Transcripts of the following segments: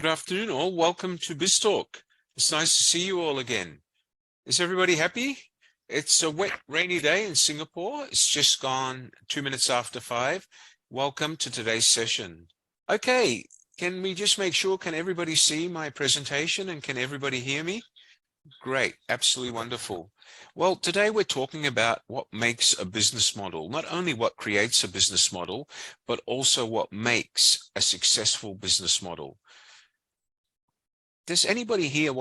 Good afternoon, all. Welcome to BizTalk. It's nice to see you all again. Is everybody happy? It's a wet, rainy day in Singapore. It's just gone 2 minutes after 5. Welcome to today's session. Okay, can we just make sure, can everybody see my presentation and can everybody hear me? Great, absolutely wonderful. Well, today we're talking about what makes a business model, not only what creates a business model, but also what makes a successful business model. Does anybody here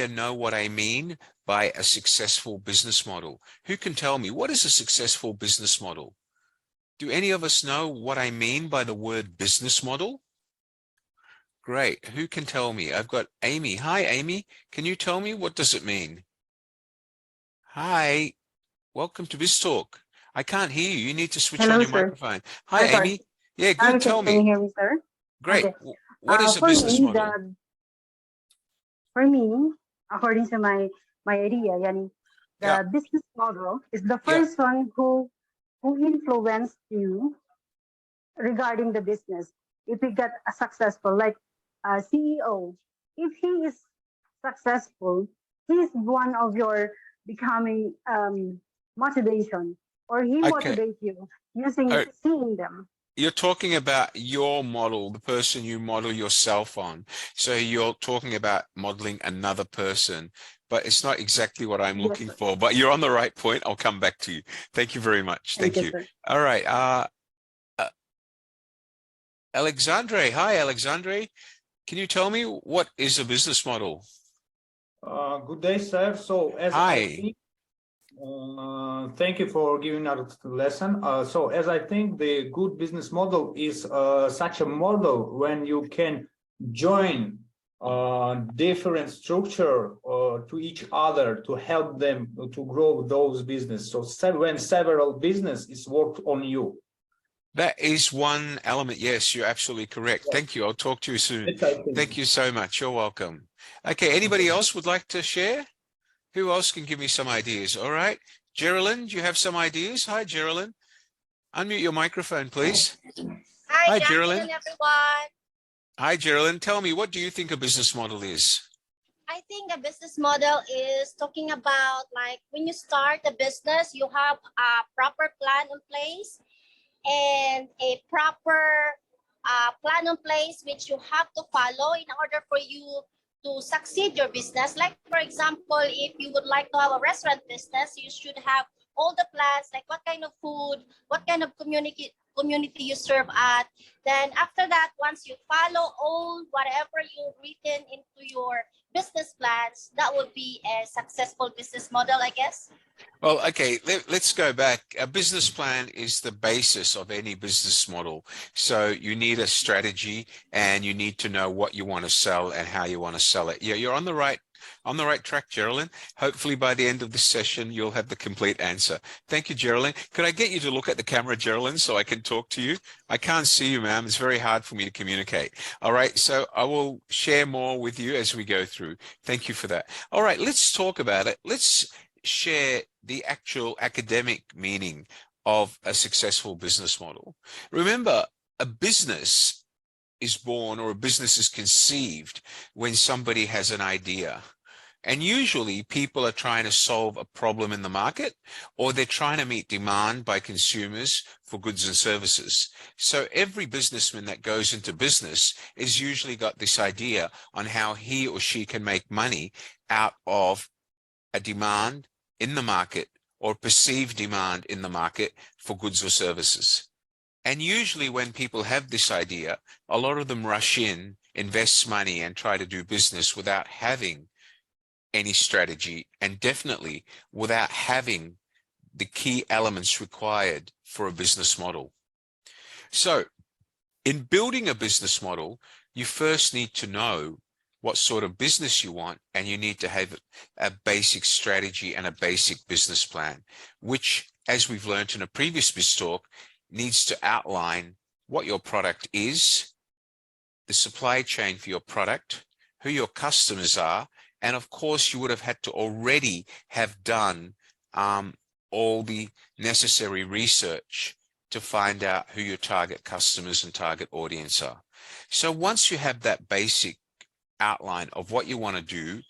know what I mean by a successful business model? Who can tell me what is a successful business model? Do any of us know what I mean by the word business model? Great. Who can tell me? I've got Amy. Hi, Amy. Can you tell me what does it mean? Hi. Welcome to BizTalk. I can't hear you. You need to switch on your microphone. Hi, Amy. Yeah, good. Tell me. Can you hear me, sir? Great. Okay. What is a business model? For me, according to my idea, the business model is the first one who influenced you regarding the business. If we get a successful, like a CEO, if he is successful, he is one of your becoming motivation, or he motivates you using seeing them. You're talking about your model, the person you model yourself on. So you're talking about modeling another person, but it's not exactly what I'm looking for, but you're on the right point. I'll come back to you. Thank you very much. Thank you. All right. Alexandre. Hi, Alexandre. Can you tell me what is a business model? Good day, sir. So as I think, thank you for giving us the lesson. So as I think the good business model is such a model when you can join different structure to each other to help them to grow those business. So when several business is worked on you. That is one element. Yes, you're absolutely correct. Thank you. I'll talk to you soon. Thank you so much. You're welcome. Okay, anybody else would like to share? Who else can give me some ideas? All right. Geraldine, do you have some ideas? Hi, Geraldine. Unmute your microphone, please. Hi, Geraldine, everyone. Hi, Geraldine. Tell me, what do you think a business model is? I think a business model is talking about, like, when you start a business, you have a proper plan in place and a proper plan in place which you have to follow in order for you to succeed your business. Like, for example, if you would like to have a restaurant business, you should have all the plans, like what kind of food, what kind of community you serve at. Then after that, once you follow all whatever you've written into your business plans, that would be a successful business model, I guess. Well, okay, let's go back. A business plan is the basis of any business model. So you need a strategy and you need to know what you want to sell and how you want to sell it. Yeah, you're on the right track, Geraldine. Hopefully by the end of this session, you'll have the complete answer. Thank you, Geraldine. Could I get you to look at the camera, Geraldine, so I can talk to you? I can't see you, ma'am. It's very hard for me to communicate. All right, so I will share more with you as we go through. Thank you for that. All right, let's talk about it. Let's share the actual academic meaning of a successful business model. Remember, a business is born, or a business is conceived when somebody has an idea. And usually people are trying to solve a problem in the market, or they're trying to meet demand by consumers for goods and services. So every businessman that goes into business is usually got this idea on how he or she can make money out of a demand in the market or perceived demand in the market for goods or services. And usually when people have this idea, a lot of them rush in, invest money and try to do business without having any strategy, and definitely without having the key elements required for a business model. So in building a business model, you first need to know what sort of business you want, and you need to have a basic strategy and a basic business plan, which, as we've learned in a previous BizTalk, needs to outline what your product is, the supply chain for your product, who your customers are, and of course you would have had to already have done all the necessary research to find out who your target customers and target audience are. So once you have that basic outline of what you want to do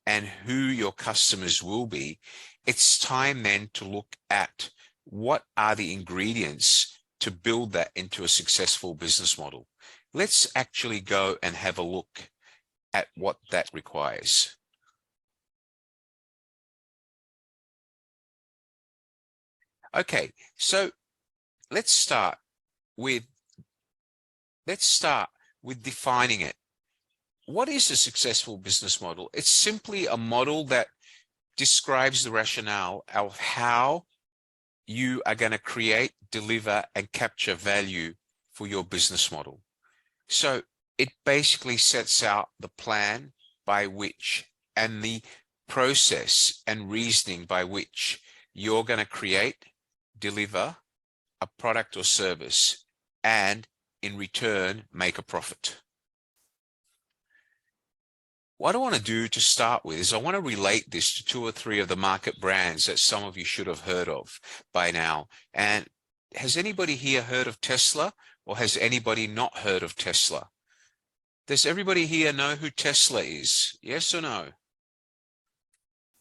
and who your customers will be, it's time then to look at what are the ingredients to build that into a successful business model. Let's actually go and have a look at what that requires. Okay, so let's start with defining it. What is a successful business model? It's simply a model that describes the rationale of how you are going to create, deliver, and capture value for your business model. So it basically sets out the plan by which and the process and reasoning by which you're going to create, deliver a product or service, and in return, make a profit. What I want to do to start with is I want to relate this to 2 or 3 of the market brands that some of you should have heard of by now. And has anybody here heard of Tesla, or has anybody not heard of Tesla? Does everybody here know who Tesla is? Yes or no?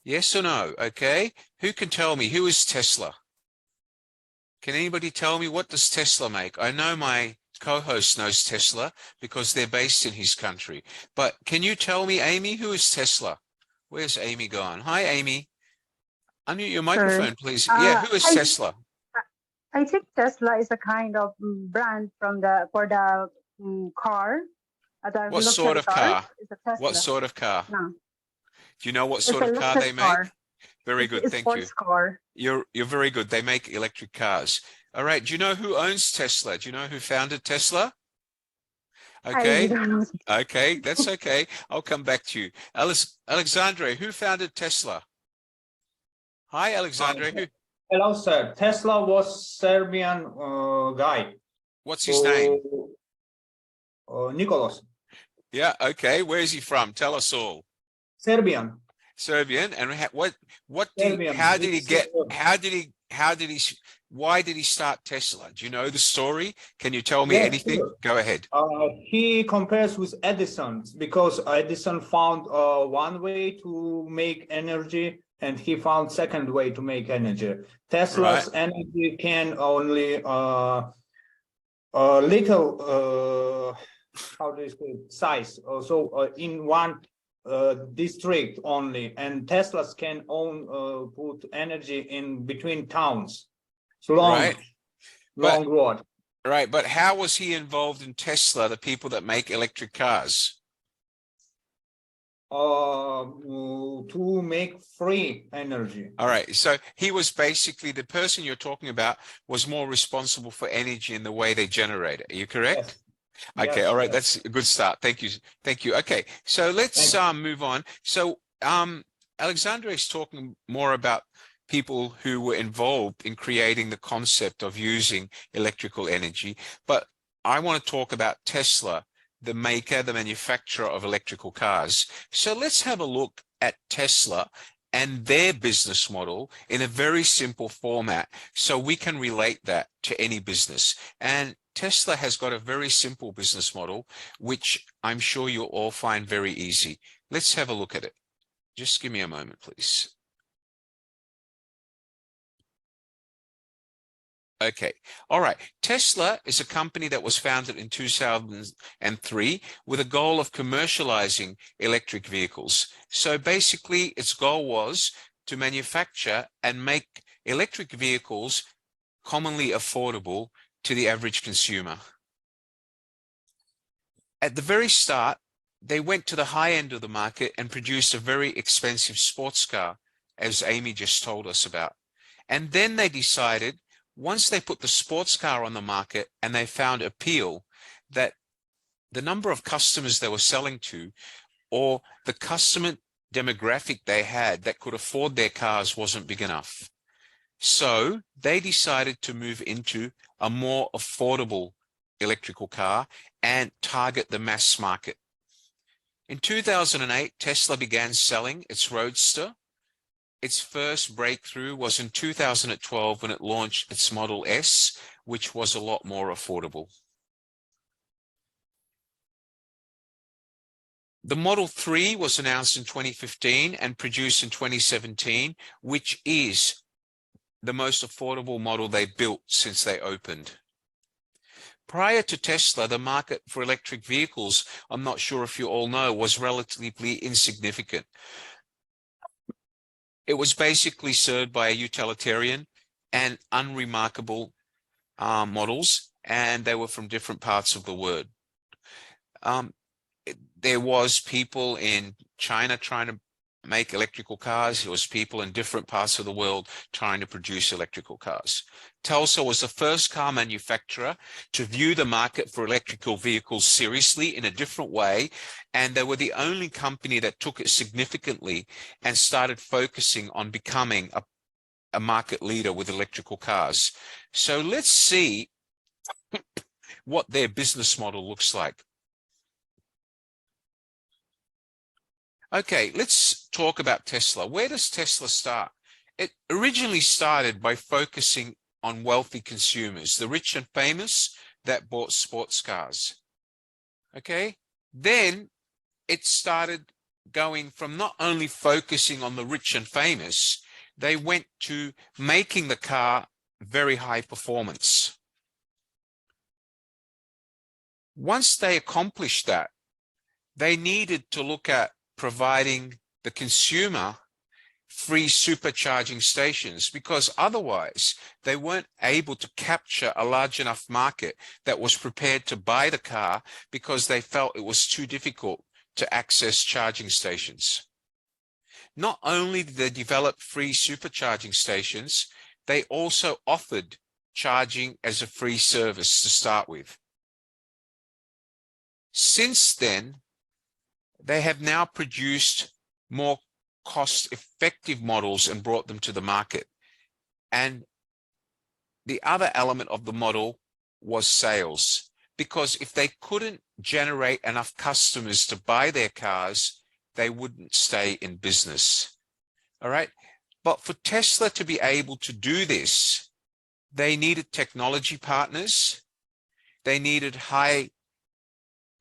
Yes or no? Okay. Who can tell me who is Tesla? Can anybody tell me what does Tesla make? I know my co-host knows Tesla because they're based in his country. But can you tell me, Amy, who is Tesla? Where's Amy gone? Hi, Amy. Unmute your microphone, please. Yeah, who is Tesla? I think Tesla is a kind of brand for the car. What sort of car? What sort of car? No. Do you know what sort of car they make? Very good, thank you. Sports car. You're very good. They make electric cars. All right. Do you know who owns Tesla? Do you know who founded Tesla? Okay. Okay, that's okay. I'll come back to you. Alexandre, who founded Tesla? Hi, Alexandre. Hello, sir. Tesla was Serbian guy. What's his name? Nicholas. Yeah. Okay. Where is he from? Tell us all. Serbian. Serbian. And why did he start Tesla? Do you know the story? Can you tell me anything? Sure. Go ahead. He compares with Edison because Edison found one way to make energy and he found second way to make energy. Tesla's energy can only little how do you say size, so in one district only, and Teslas can put energy in between towns. So long road. Right, but how was he involved in Tesla, the people that make electric cars? To make free energy. All right, so he was basically, the person you're talking about was more responsible for energy and the way they generate it. Are you correct? Yes. Okay, yes, all right, yes. That's a good start. Thank you. Thank you. Okay, so let's move on. So Alexandre is talking more about people who were involved in creating the concept of using electrical energy, but I want to talk about Tesla, the maker, the manufacturer of electrical cars. So let's have a look at Tesla and their business model in a very simple format so we can relate that to any business. And Tesla has got a very simple business model, which I'm sure you'll all find very easy. Let's have a look at it. Just give me a moment, please. Okay. All right. Tesla is a company that was founded in 2003 with a goal of commercializing electric vehicles. So basically, its goal was to manufacture and make electric vehicles commonly affordable to the average consumer. At the very start, they went to the high end of the market and produced a very expensive sports car, as Amy just told us about. And then they decided, once they put the sports car on the market and they found appeal, that the number of customers they were selling to, or the customer demographic they had that could afford their cars, wasn't big enough. So they decided to move into a more affordable electrical car and target the mass market. In 2008, Tesla began selling its Roadster. Its first breakthrough was in 2012 when it launched its Model S, which was a lot more affordable. The Model 3 was announced in 2015 and produced in 2017, which is the most affordable model they built since they opened. Prior to Tesla, the market for electric vehicles, I'm not sure if you all know, was relatively insignificant. It was basically served by utilitarian and unremarkable models, and they were from different parts of the world. There was people in China trying to make electrical cars. There was people in different parts of the world trying to produce electrical cars. Tesla was the first car manufacturer to view the market for electrical vehicles seriously in a different way, and they were the only company that took it significantly and started focusing on becoming a market leader with electrical cars. So let's see what their business model looks like. Okay, let's talk about Tesla. Where does Tesla start? It originally started by focusing on wealthy consumers, the rich and famous that bought sports cars. Okay, then it started going from not only focusing on the rich and famous, they went to making the car very high performance. Once they accomplished that, they needed to look at providing the consumer free supercharging stations, because otherwise they weren't able to capture a large enough market that was prepared to buy the car because they felt it was too difficult to access charging stations. Not only did they develop free supercharging stations, they also offered charging as a free service to start with. Since then, they have now produced more cost-effective models and brought them to the market. And the other element of the model was sales, because if they couldn't generate enough customers to buy their cars, they wouldn't stay in business. All right. But for Tesla to be able to do this, they needed technology partners. They needed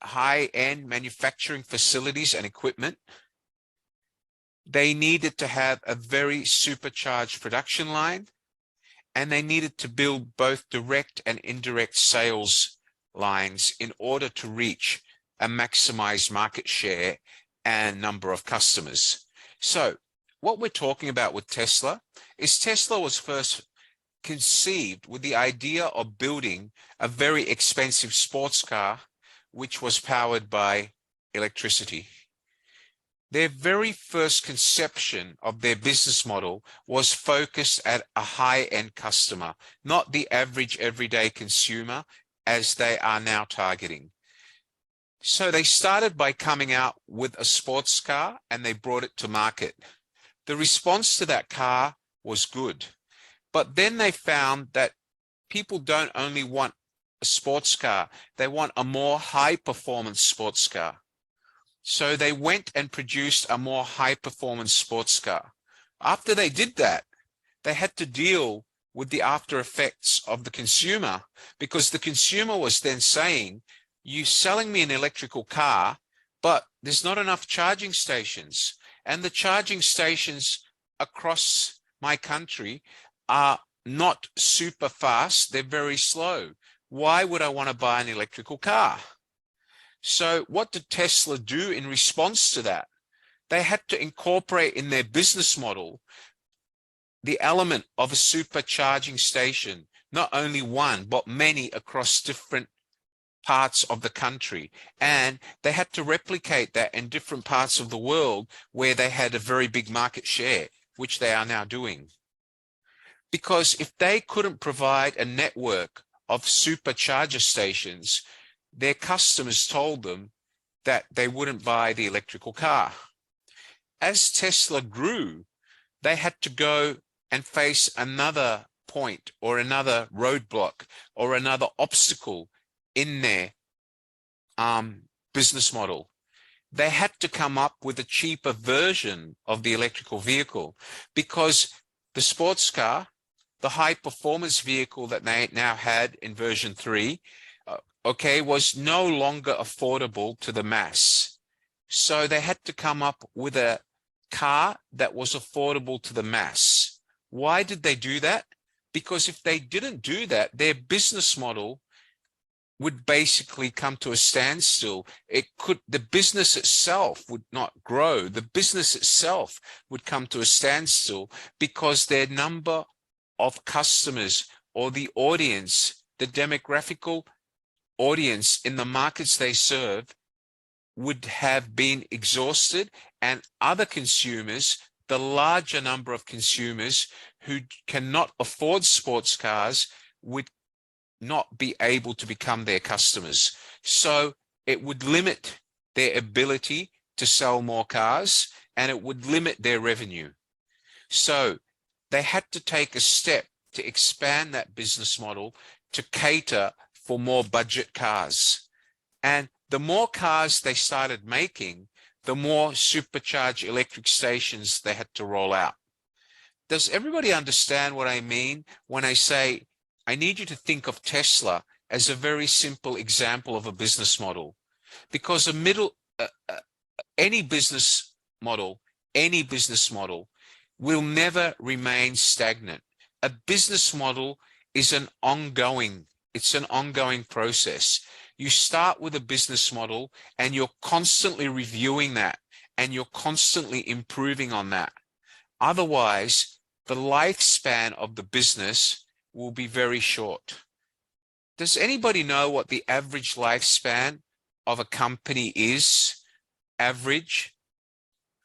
high-end manufacturing facilities and equipment. They needed to have a very supercharged production line, and they needed to build both direct and indirect sales lines in order to reach a maximized market share and number of customers. So what we're talking about with Tesla is Tesla was first conceived with the idea of building a very expensive sports car which was powered by electricity. Their very first conception of their business model was focused at a high-end customer, not the average everyday consumer as they are now targeting. So they started by coming out with a sports car and they brought it to market. The response to that car was good, but then they found that people don't only want a sports car, they want a more high-performance sports car. So they went and produced a more high-performance sports car. After they did that, they had to deal with the after effects of the consumer, because the consumer was then saying, you're selling me an electrical car, but there's not enough charging stations. And the charging stations across my country are not super fast, they're very slow. Why would I want to buy an electrical car? So what did Tesla do in response to that? They had to incorporate in their business model the element of a supercharging station, not only one, but many across different parts of the country. And they had to replicate that in different parts of the world where they had a very big market share, which they are now doing. Because if they couldn't provide a network of supercharger stations, their customers told them that they wouldn't buy the electrical car. As Tesla grew, they had to go and face another point or another roadblock or another obstacle in their business model. They had to come up with a cheaper version of the electrical vehicle, because the sports car the high performance vehicle that they now had in version 3, okay, was no longer affordable to the mass. So they had to come up with a car that was affordable to the mass. Why did they do that? Because if they didn't do that, their business model would basically come to a standstill. The business itself would not grow. The business itself would come to a standstill because their number of customers or the audience, the demographical audience in the markets they serve would have been exhausted, and other consumers, the larger number of consumers who cannot afford sports cars, would not be able to become their customers. So it would limit their ability to sell more cars, and it would limit their revenue. So they had to take a step to expand that business model to cater for more budget cars. And the more cars they started making, the more supercharged electric stations they had to roll out. Does everybody understand what I mean when I say I need you to think of Tesla as a very simple example of a business model? Because any business model will never remain stagnant. A business model is an ongoing process. You start with a business model and you're constantly reviewing that and you're constantly improving on that. Otherwise, the lifespan of the business will be very short. Does anybody know what the average lifespan of a company is? Average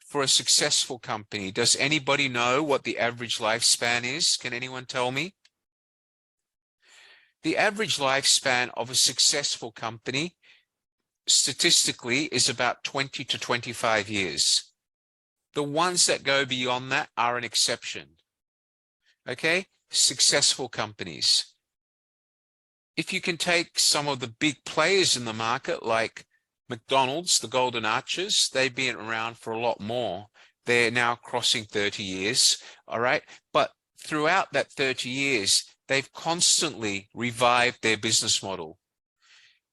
for a successful company. Does anybody know what the average lifespan is? Can anyone tell me? The average lifespan of a successful company statistically is about 20 to 25 years. The ones that go beyond that are an exception. Okay? Successful companies. If you can take some of the big players in the market like McDonald's, the Golden Arches, they've been around for a lot more. They're now crossing 30 years, all right? But throughout that 30 years, they've constantly revived their business model.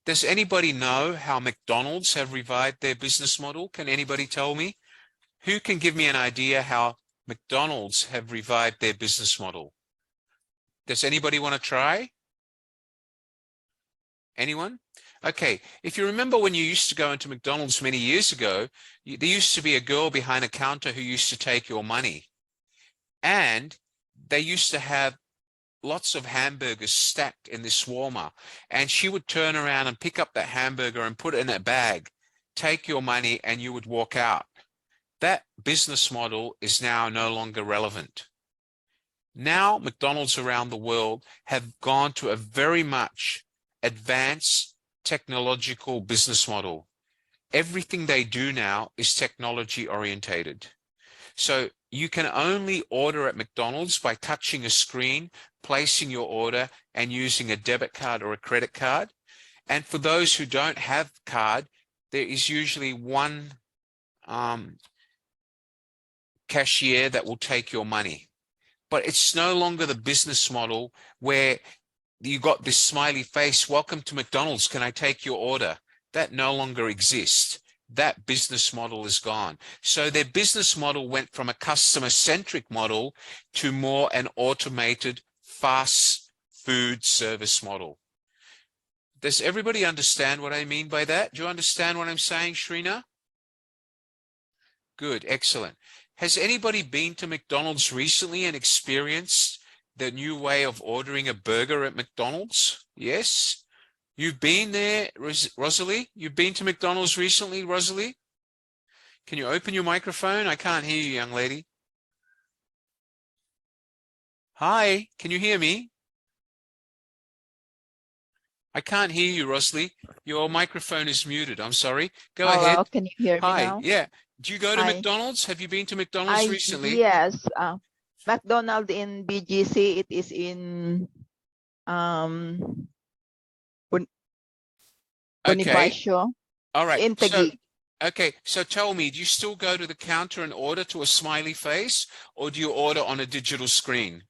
Does anybody know how McDonald's have revived their business model? Can anybody tell me? Who can give me an idea how McDonald's have revived their business model? Does anybody want to try? Anyone? Okay, if you remember when you used to go into McDonald's many years ago, there used to be a girl behind a counter who used to take your money. And they used to have lots of hamburgers stacked in this warmer. And she would turn around and pick up that hamburger and put it in a bag, take your money, and you would walk out. That business model is now no longer relevant. Now, McDonald's around the world have gone to a very much advanced technological business model. Everything they do now is technology orientated. So you can only order at McDonald's by touching a screen, placing your order, and using a debit card or a credit card. And for those who don't have card, there is usually one cashier that will take your money. But it's no longer the business model where you got this smiley face, welcome to McDonald's, can I take your order? That no longer exists. That business model is gone. So their business model went from a customer-centric model to more an automated fast food service model. Does everybody understand what I mean by that? Do you understand what I'm saying, Shrina? Good, excellent. Has anybody been to McDonald's recently and experienced the new way of ordering a burger at McDonald's? Yes? You've been there, Rosalie? You've been to McDonald's recently, Rosalie? Can you open your microphone? I can't hear you, young lady. Hi, can you hear me? I can't hear you, Rosalie. Your microphone is muted. I'm sorry. Go ahead. Hello, can you hear me Hi. now? Yeah. Do you go to Hi. McDonald's? Have you been to McDonald's recently? Yes. McDonald's in BGC, it is in Bonifacio. All right. In Taguig. Okay, so tell me, do you still go to the counter and order to a smiley face, or do you order on a digital screen?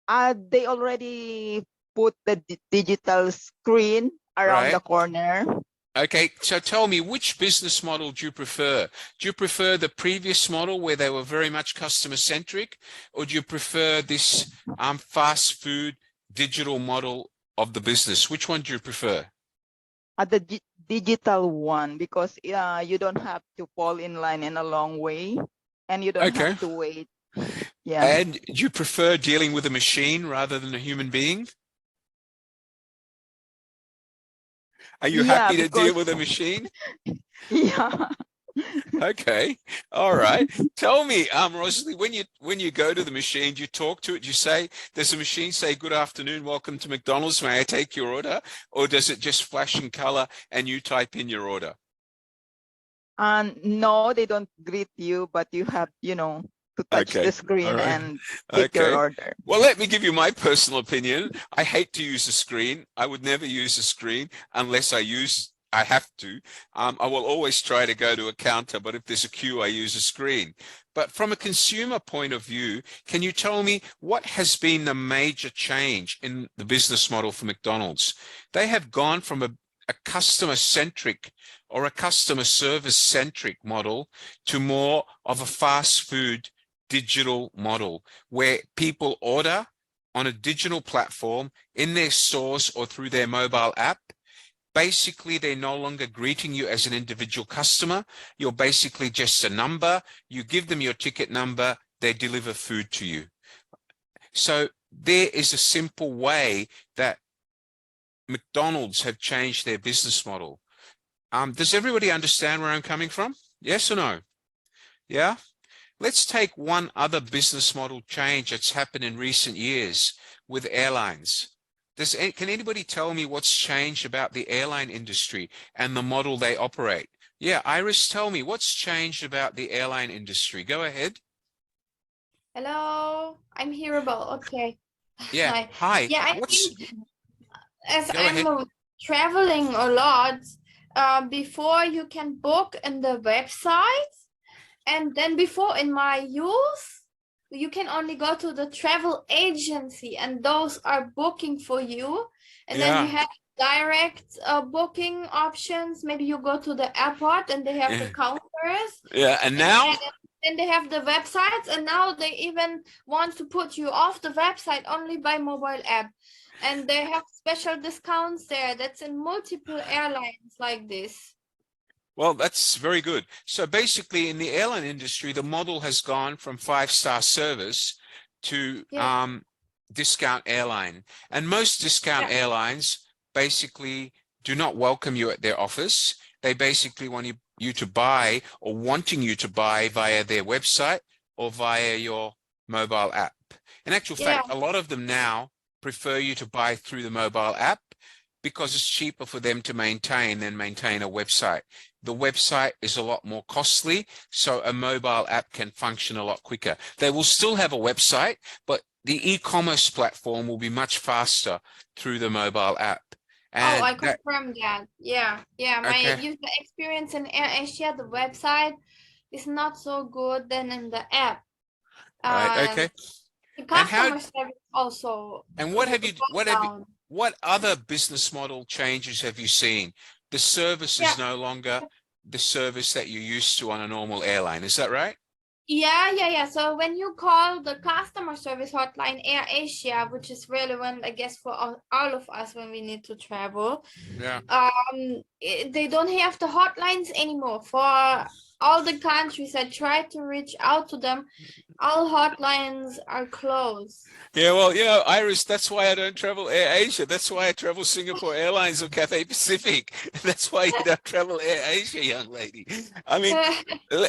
They already put the digital screen around the Right. corner. Okay, so tell me, which business model do you prefer? Do you prefer the previous model where they were very much customer centric, or do you prefer this fast food digital model of the business? Which one do you prefer? The digital one, because you don't have to fall in line in a long way, and you don't Okay. have to wait. Yeah. And do you prefer dealing with a machine rather than a human being? Are you Yeah, happy to deal because with a machine? yeah. Okay. All right. Tell me, Rosalie, when you go to the machine, do you talk to it? Do you say, does the machine say, "Good afternoon, welcome to McDonald's, may I take your order?" Or does it just flash in color and you type in your order? No, they don't greet you, but you have, to touch the Okay. All screen right. and pick your Okay. order. Well, let me give you my personal opinion. I hate to use a screen. I would never use a screen unless I have to. I will always try to go to a counter, but if there's a queue, I use a screen. But from a consumer point of view, can you tell me what has been the major change in the business model for McDonald's? They have gone from a customer-centric or a customer service-centric model to more of a fast food digital model where people order on a digital platform in their stores or through their mobile app. Basically, they're no longer greeting you as an individual customer. You're basically just a number. You give them your ticket number, they deliver food to you. So there is a simple way that McDonald's have changed their business model. Does everybody understand where I'm coming from? Yes or no? Yeah? Let's take one other business model change that's happened in recent years with airlines. Can anybody tell me what's changed about the airline industry and the model they operate? Yeah, Iris, tell me what's changed about the airline industry. Go ahead. Hello, I'm hearable. Okay. Yeah, Hi. hi. Yeah, I think as Go ahead. traveling a lot, before you can book in the website, and then before in my youth, you can only go to the travel agency, and those are booking for you. And then you Yeah, have direct booking options. Maybe you go to the airport and they have the yeah, counters. yeah. And And now? then they have the websites, and now they even want to put you off the website only by mobile app. And they have special discounts there. That's in multiple airlines like this. Well, that's very good. So basically, in the airline industry, the model has gone from 5-star service to Yeah. discount airline. And most discount Yeah. airlines basically do not welcome you at their office. They basically want you to buy or wanting you to buy via their website or via your mobile app. In actual Yeah. fact, a lot of them now prefer you to buy through the mobile app because it's cheaper for them to maintain than maintain a website. The website is a lot more costly, so a mobile app can function a lot quicker. They will still have a website, but the e-commerce platform will be much faster through the mobile app. Oh, I And that, confirm that. Yeah. Yeah. My okay, user experience in AirAsia, the website is not so good than in the app. right, Um, okay. the And how, customer service also and goes down. what other business model changes have you seen? The service Yeah. is no longer the service that you're used to on a normal airline. Is that right? Yeah. So when you call the customer service hotline AirAsia, which is relevant, I guess, for all of us when we need to travel, Yeah. they don't have the hotlines anymore. For all the countries I tried to reach out to them, all hotlines are closed. Yeah, well, Iris, that's why I don't travel Air Asia. That's why I travel Singapore Airlines or Cathay Pacific. That's why you don't travel Air Asia, young lady. I mean,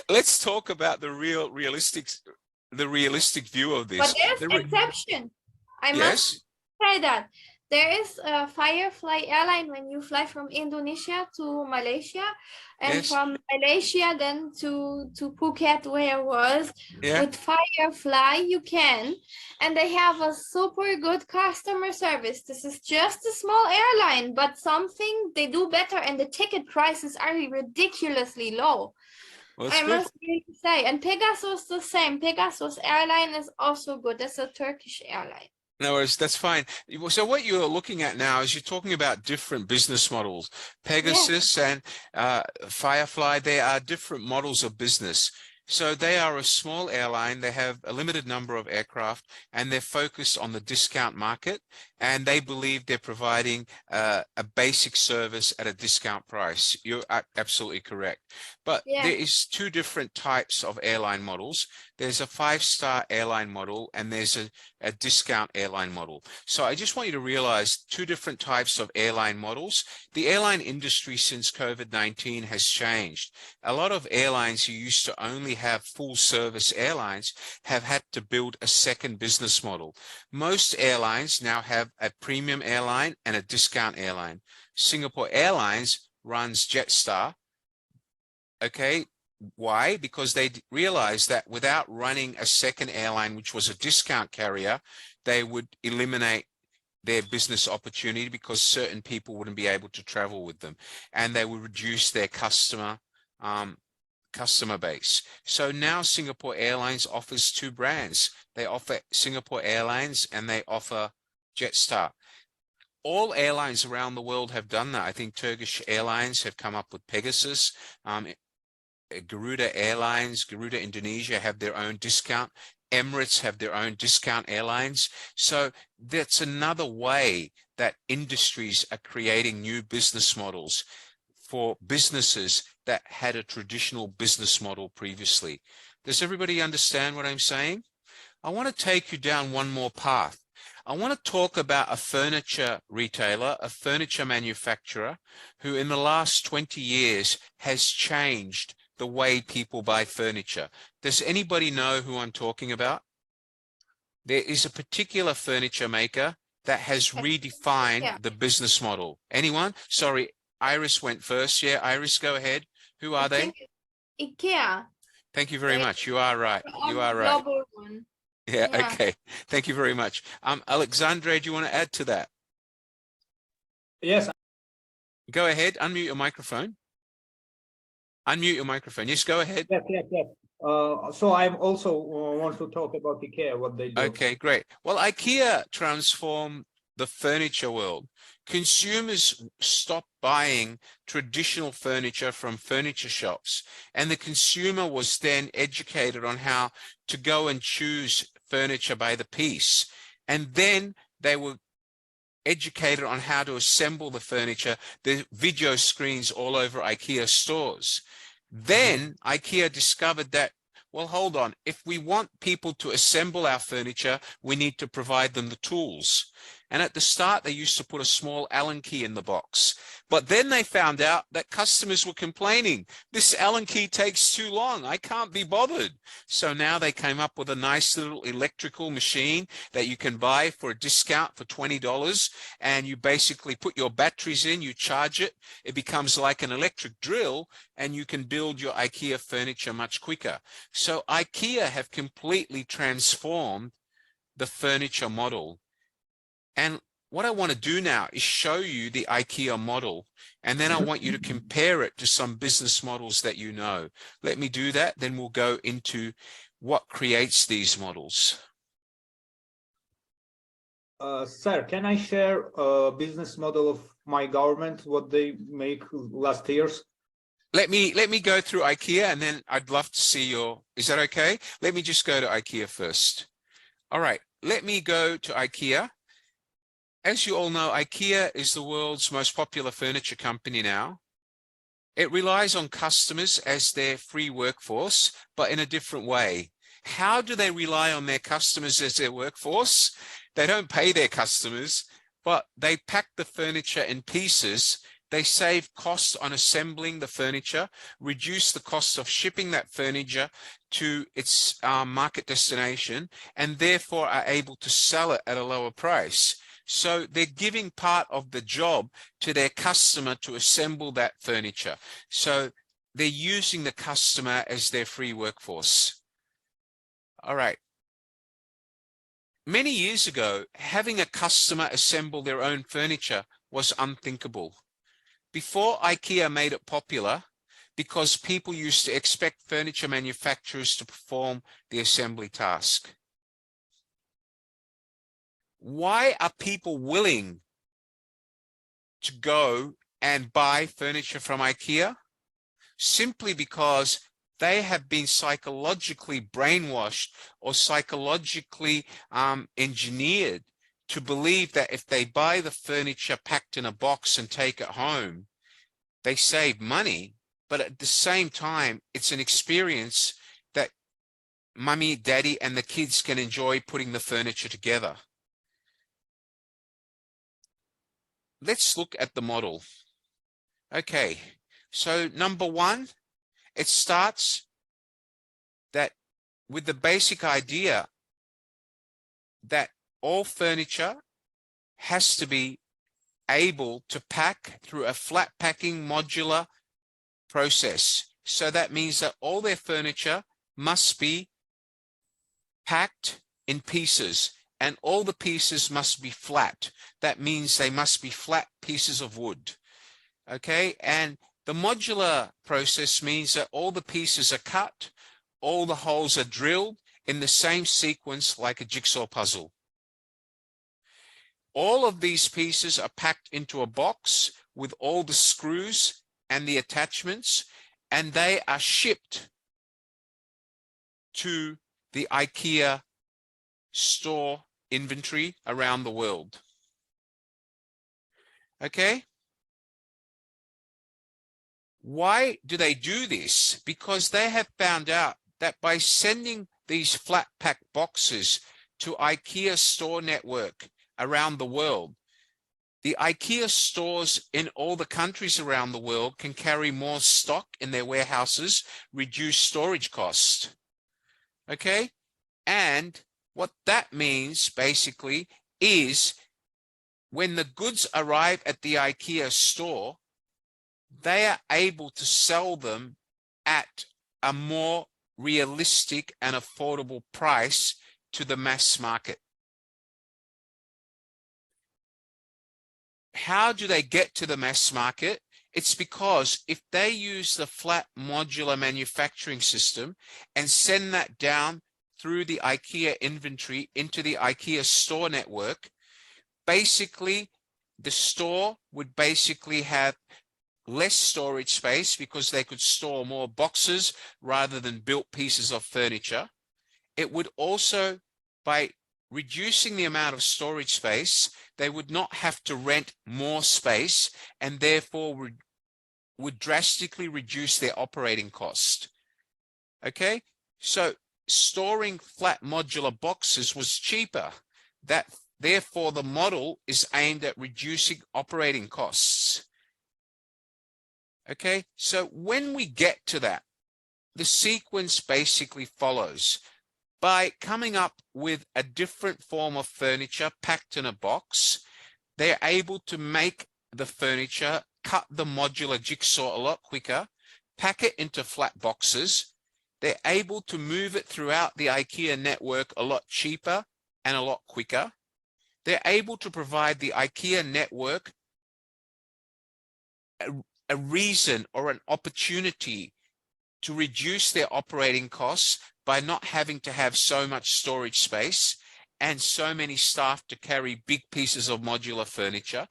let's talk about the realistic view of But this. there's exception. I must Yes, say that there is a Firefly airline when you fly from Indonesia to Malaysia, and yes, from Malaysia then to Phuket, where I was. yeah. With Firefly you can, and they have a super good customer service. This is just a small airline, but something they do better, and the ticket prices are ridiculously low. Well, that's I good. must really say. And Pegasus the same. Pegasus airline is also good. That's a Turkish airline. No worries, that's fine. So what you're looking at now is you're talking about different business models. Pegasus and Firefly, they are different models of business. So they are a small airline. They have a limited number of aircraft, and they're focused on the discount market. And they believe they're providing a basic service at a discount price. You're absolutely correct. But Yeah. there is two different types of airline models. There's a 5-star airline model, and there's a discount airline model. So I just want you to realize two different types of airline models. The airline industry since COVID-19 has changed. A lot of airlines who used to only have full service airlines have had to build a second business model. Most airlines now have a premium airline and a discount airline. Singapore Airlines runs Jetstar. Okay. Why? Because they realized that without running a second airline, which was a discount carrier, they would eliminate their business opportunity because certain people wouldn't be able to travel with them, and they would reduce their customer base. So now Singapore Airlines offers two brands. They offer Singapore Airlines and they offer Jetstar. All airlines around the world have done that. I think Turkish Airlines have come up with Pegasus. Garuda Airlines, Garuda Indonesia have their own discount. Emirates have their own discount airlines. So that's another way that industries are creating new business models for businesses that had a traditional business model previously. Does everybody understand what I'm saying? I want to take you down one more path. I want to talk about a furniture retailer, a furniture manufacturer, who in the last 20 years has changed the way people buy furniture. Does anybody know who I'm talking about? There is a particular furniture maker that has redefined the business model. Anyone? Sorry, Iris went first. Yeah, Iris, go ahead. Who are they? Ikea. Thank you very much. You are right. You are right. Global one. Yeah, okay. Thank you very much. Alexandre, do you want to add to that? Yes. Go ahead. Unmute your microphone. Unmute your microphone. Yes, go ahead. Yes. So I also want to talk about Ikea, what they do. Okay, great. Well, Ikea transformed the furniture world. Consumers stopped buying traditional furniture from furniture shops, and the consumer was then educated on how to go and choose furniture by the piece. And then they were educated on how to assemble the furniture, the video screens all over Ikea stores. Then Ikea discovered that, well, hold on, if we want people to assemble our furniture, we need to provide them the tools. And at the start, they used to put a small Allen key in the box. But then they found out that customers were complaining, this Allen key takes too long, I can't be bothered. So now they came up with a nice little electrical machine that you can buy for a discount for $20. And you basically put your batteries in, you charge it, it becomes like an electric drill, and you can build your Ikea furniture much quicker. So Ikea have completely transformed the furniture model. And what I want to do now is show you the Ikea model, and then I want you to compare it to some business models that you know. Let me do that, then we'll go into what creates these models. Sir, can I share a business model of my government, what they make last years? Let me go through Ikea, and then I'd love to see your, is that okay? Let me just go to Ikea first. All right, let me go to Ikea. As you all know, Ikea is the world's most popular furniture company now. It relies on customers as their free workforce, but in a different way. How do they rely on their customers as their workforce? They don't pay their customers, but they pack the furniture in pieces. They save costs on assembling the furniture, reduce the cost of shipping that furniture to its market destination, and therefore are able to sell it at a lower price. So they're giving part of the job to their customer to assemble that furniture. So they're using the customer as their free workforce. All right. Many years ago, having a customer assemble their own furniture was unthinkable. Before Ikea made it popular, because people used to expect furniture manufacturers to perform the assembly task. Why are people willing to go and buy furniture from Ikea? Simply because they have been psychologically brainwashed or psychologically engineered to believe that if they buy the furniture packed in a box and take it home, they save money. But at the same time, it's an experience that mummy, daddy, and the kids can enjoy putting the furniture together. Let's look at the model. Okay, so number one, it starts that with the basic idea that all furniture has to be able to pack through a flat packing modular process. So that means that all their furniture must be packed in pieces, and all the pieces must be flat. That means they must be flat pieces of wood. Okay, and the modular process means that all the pieces are cut, all the holes are drilled in the same sequence like a jigsaw puzzle. All of these pieces are packed into a box with all the screws and the attachments, and they are shipped to the Ikea store inventory around the world. Okay? Why do they do this? Because they have found out that by sending these flat pack boxes to Ikea store network around the world, the Ikea stores in all the countries around the world can carry more stock in their warehouses, reduce storage costs. Okay? And what that means basically is when the goods arrive at the Ikea store, they are able to sell them at a more realistic and affordable price to the mass market. How do they get to the mass market? It's because if they use the flat modular manufacturing system and send that down through the Ikea inventory into the Ikea store network, basically the store would basically have less storage space because they could store more boxes rather than built pieces of furniture. It would also, by reducing the amount of storage space, they would not have to rent more space and therefore would drastically reduce their operating cost. Okay, so storing flat modular boxes was cheaper. Therefore, the model is aimed at reducing operating costs. Okay, so when we get to that, the sequence basically follows. By coming up with a different form of furniture packed in a box, they're able to make the furniture, cut the modular jigsaw a lot quicker, pack it into flat boxes. They're able to move it throughout the Ikea network a lot cheaper and a lot quicker. They're able to provide the Ikea network a reason or an opportunity to reduce their operating costs by not having to have so much storage space and so many staff to carry big pieces of modular furniture.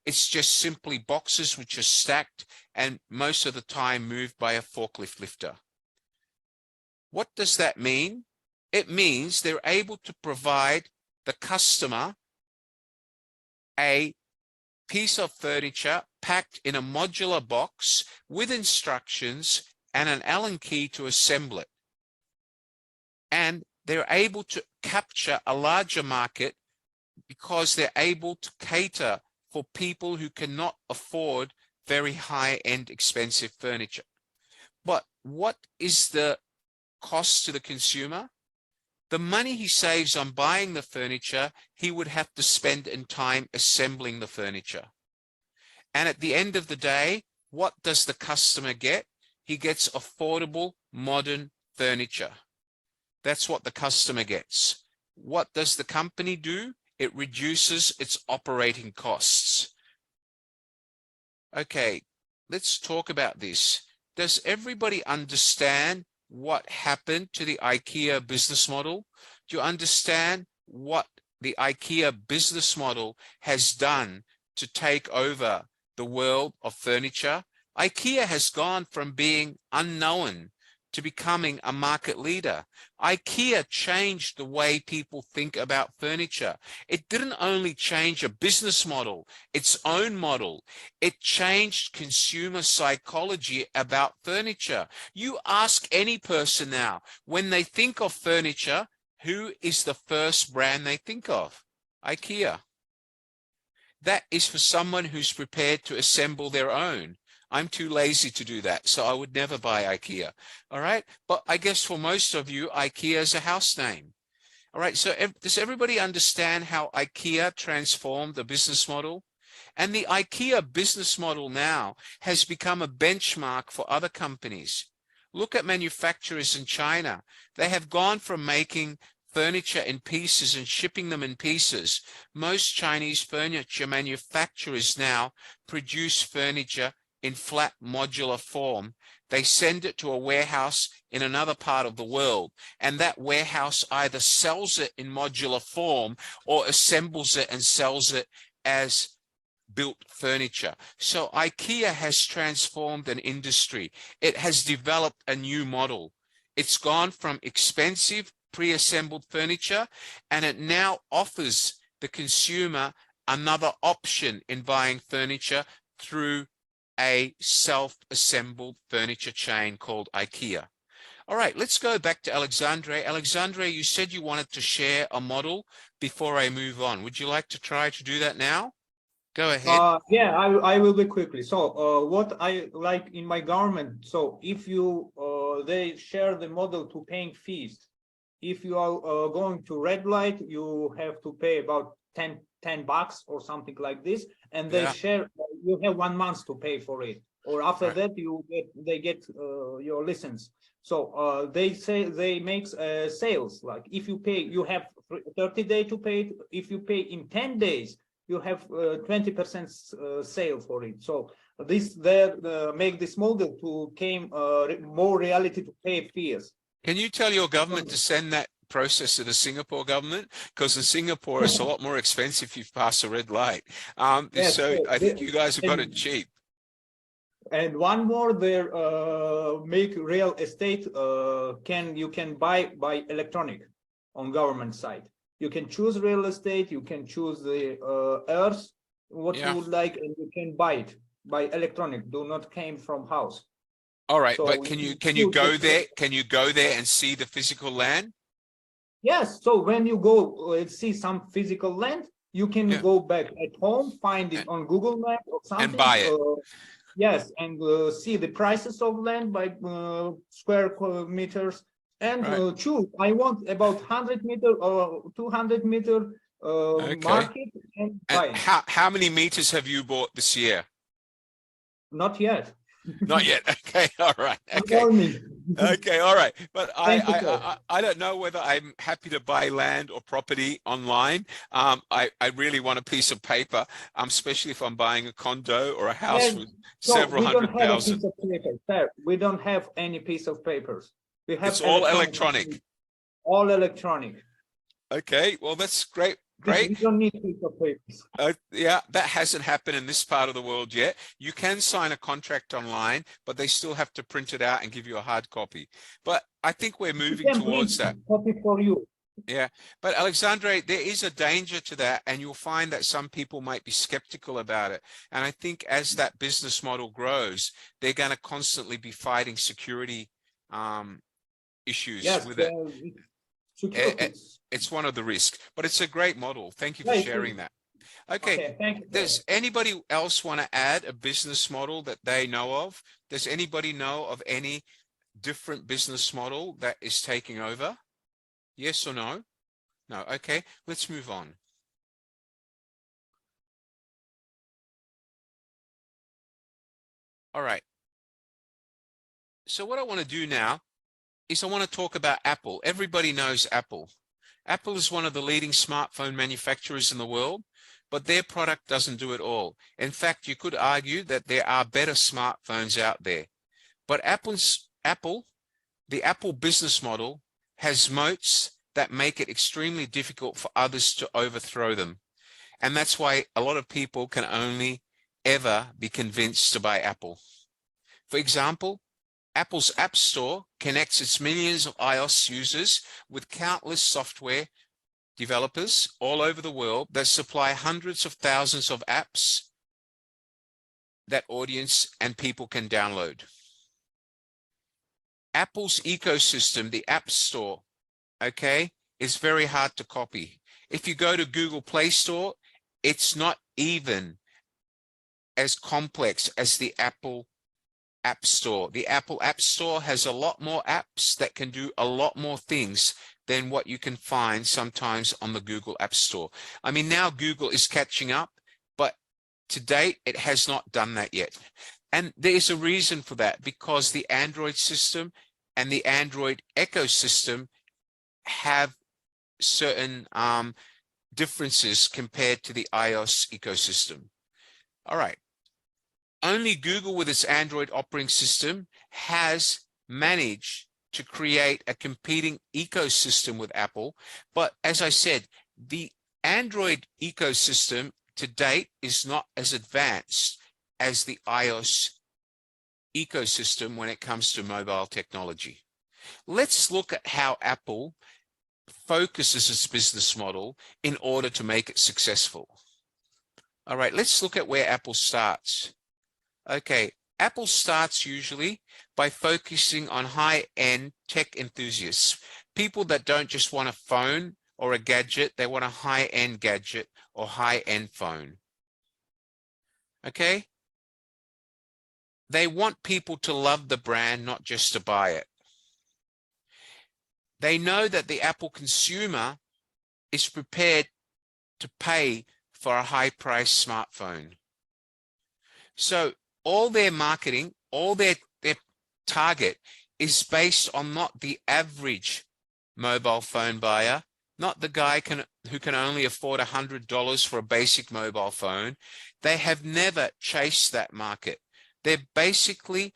It's just simply boxes which are stacked and most of the time moved by a forklift lifter. What does that mean? It means they're able to provide the customer a piece of furniture packed in a modular box with instructions and an Allen key to assemble it. And they're able to capture a larger market because they're able to cater for people who cannot afford very high-end expensive furniture. But what is the cost to the consumer? The money he saves on buying the furniture, he would have to spend in time assembling the furniture. And at the end of the day, what does the customer get? He gets affordable, modern furniture. That's what the customer gets. What does the company do? It reduces its operating costs. Okay, let's talk about this. Does everybody understand what happened to the Ikea business model? Do you understand what the IKEA business model has done to take over the world of furniture. IKEA has gone from being unknown to becoming a market leader. IKEA changed the way people think about furniture. It didn't only change a business model, its own model. It changed consumer psychology about furniture. You ask any person now, when they think of furniture, who is the first brand they think of? IKEA. That is for someone who's prepared to assemble their own. I'm too lazy to do that, so I would never buy IKEA. All right. But I guess for most of you, IKEA is a house name. All right. So does everybody understand how IKEA transformed the business model? And the IKEA business model now has become a benchmark for other companies. Look at manufacturers in China. They have gone from making furniture in pieces and shipping them in pieces. Most Chinese furniture manufacturers now produce furniture in flat modular form. They send it to a warehouse in another part of the world, and that warehouse either sells it in modular form or assembles it and sells it as built furniture. So IKEA has transformed an industry. It has developed a new model. It's gone from expensive pre-assembled furniture, and it now offers the consumer another option in buying furniture through a self-assembled furniture chain called IKEA. All right, let's go back to Alexandre. Alexandre, you said you wanted to share a model before I move on. Would you like to try to do that now? Go ahead. Yeah, I will be quickly. So what I like in my government, so if you they share the model to paying fees. If you are going to red light, you have to pay about $10 or something like this, and they share. You have 1 month to pay for it, or after that they get your license. So they say they make sales. Like if you pay, you have 30 days to pay it. If you pay in 10 days, you have 20% sale for it. So this make this model to came more reality to pay fees. Can you tell your government to send that process to the Singapore government? Because in Singapore, it's a lot more expensive if you pass a red light. Yes, so I think you guys have got it cheap. And one more, there make real estate you can buy by electronic on government side. You can choose real estate, you can choose the earth, what you would like, and you can buy it by electronic. Do not came from house. All right, So but can you go there? Can you go there and see the physical land? Yes. So when you go and see some physical land, you can go back at home, find it on Google Map or something, and buy it. Yes, and see the prices of land by square meters, and choose. I want about 100-meter or 200-meter market, and buy it. How many meters have you bought this year? Not yet. Not yet. Okay. All right. Okay. Okay. All right. But I don't know whether I'm happy to buy land or property online. I really want a piece of paper, especially if I'm buying a condo or a house with several hundred thousand. Sir, we don't have any piece of papers. We have it's all electronic. All electronic. Okay. Well, that's great. Great. We don't need piece of papers. Yeah, that hasn't happened in this part of the world yet. You can sign a contract online, but they still have to print it out and give you a hard copy. But I think we're moving towards that. Copy for you. Yeah, but Alexandre, there is a danger to that, and you'll find that some people might be skeptical about it. And I think as that business model grows, they're going to constantly be fighting security issues with it. It's one of the risks, but it's a great model. Thank you for sharing that. Okay, thank you. Does anybody else want to add a business model that they know of? Does anybody know of any different business model that is taking over? Yes or no? No. Okay, let's move on. All right. So what I want to do now is I want to talk about Apple. Everybody knows Apple. Apple is one of the leading smartphone manufacturers in the world, but their product doesn't do it all. In fact, you could argue that there are better smartphones out there. But the Apple business model has moats that make it extremely difficult for others to overthrow them. And that's why a lot of people can only ever be convinced to buy Apple. For example, Apple's App Store connects its millions of iOS users with countless software developers all over the world that supply hundreds of thousands of apps that audience and people can download. Apple's ecosystem, the App Store, okay, is very hard to copy. If you go to Google Play Store, it's not even as complex as the Apple App Store. The Apple App Store has a lot more apps that can do a lot more things than what you can find sometimes on the Google App Store. I mean, now Google is catching up, but to date, it has not done that yet. And there is a reason for that, because the Android system and the Android ecosystem have certain differences compared to the iOS ecosystem. All right. Only Google with its Android operating system has managed to create a competing ecosystem with Apple. But as I said, the Android ecosystem to date is not as advanced as the iOS ecosystem when it comes to mobile technology. Let's look at how Apple focuses its business model in order to make it successful. All right, let's look at where Apple starts. Okay, Apple starts usually by focusing on high-end tech enthusiasts, people that don't just want a phone or a gadget, they want a high-end gadget or high-end phone. Okay? They want people to love the brand, not just to buy it. They know that the Apple consumer is prepared to pay for a high-priced smartphone. So all their marketing, all their target is based on not the average mobile phone buyer, not the guy who can only afford $100 for a basic mobile phone. They have never chased that market. They're basically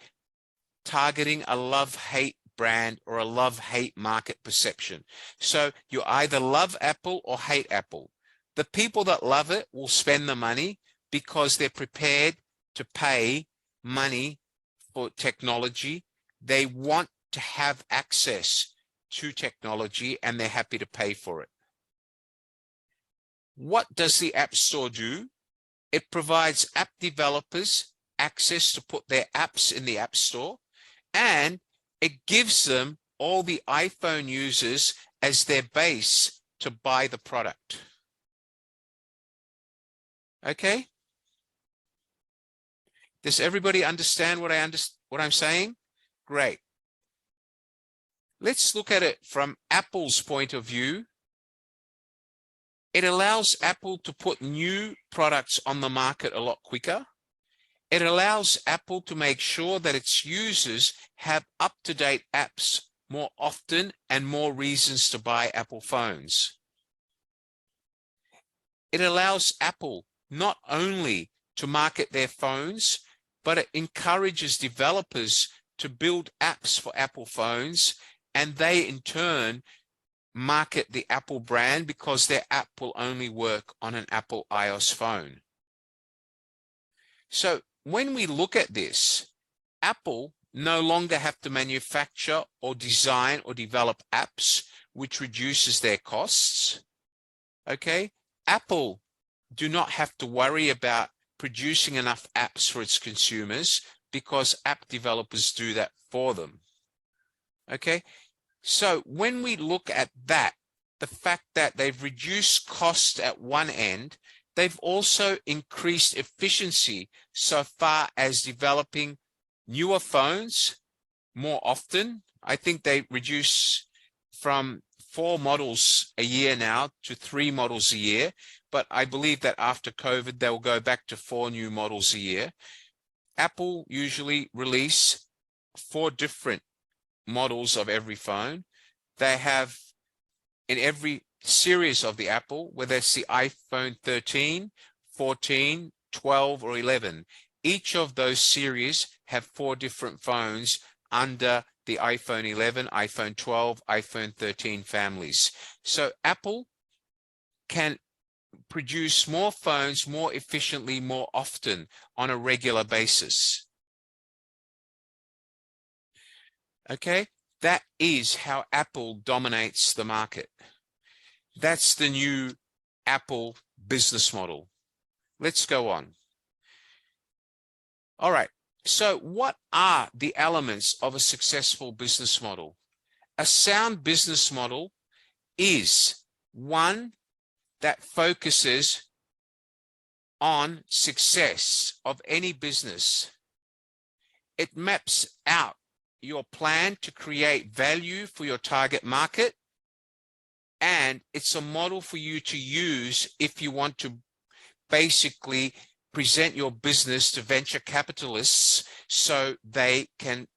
targeting a love-hate brand or a love-hate market perception. So you either love Apple or hate Apple. The people that love it will spend the money because they're prepared to pay money for technology. They want to have access to technology and they're happy to pay for it. What does the App Store do? It provides app developers access to put their apps in the App Store, and it gives them all the iPhone users as their base to buy the product. Okay? Does everybody understand what I'm saying? Great. Let's look at it from Apple's point of view. It allows Apple to put new products on the market a lot quicker. It allows Apple to make sure that its users have up-to-date apps more often and more reasons to buy Apple phones. It allows Apple not only to market their phones, but it encourages developers to build apps for Apple phones, and they in turn market the Apple brand because their app will only work on an Apple iOS phone. So when we look at this, Apple no longer have to manufacture or design or develop apps, which reduces their costs. Okay, Apple do not have to worry about producing enough apps for its consumers because app developers do that for them. Okay, so when we look at that, the fact that they've reduced cost at one end, they've also increased efficiency so far as developing newer phones more often. I think they reduce from 4 models a year now to 3 models a year, but I believe that after COVID, they will go back to 4 new models a year. Apple usually release 4 different models of every phone. They have in every series of the Apple, whether it's the iPhone 13, 14, 12, or 11. Each of those series have 4 different phones under the iPhone 11, iPhone 12, iPhone 13 families. So Apple can produce more phones more efficiently, more often, on a regular basis. Okay, that is how Apple dominates the market. That's the new Apple business model. Let's go on. All right, so what are the elements of a successful business model? A sound business model is one that focuses on success of any business. It maps out your plan to create value for your target market, and it's a model for you to use if you want to basically present your business to venture capitalists so they can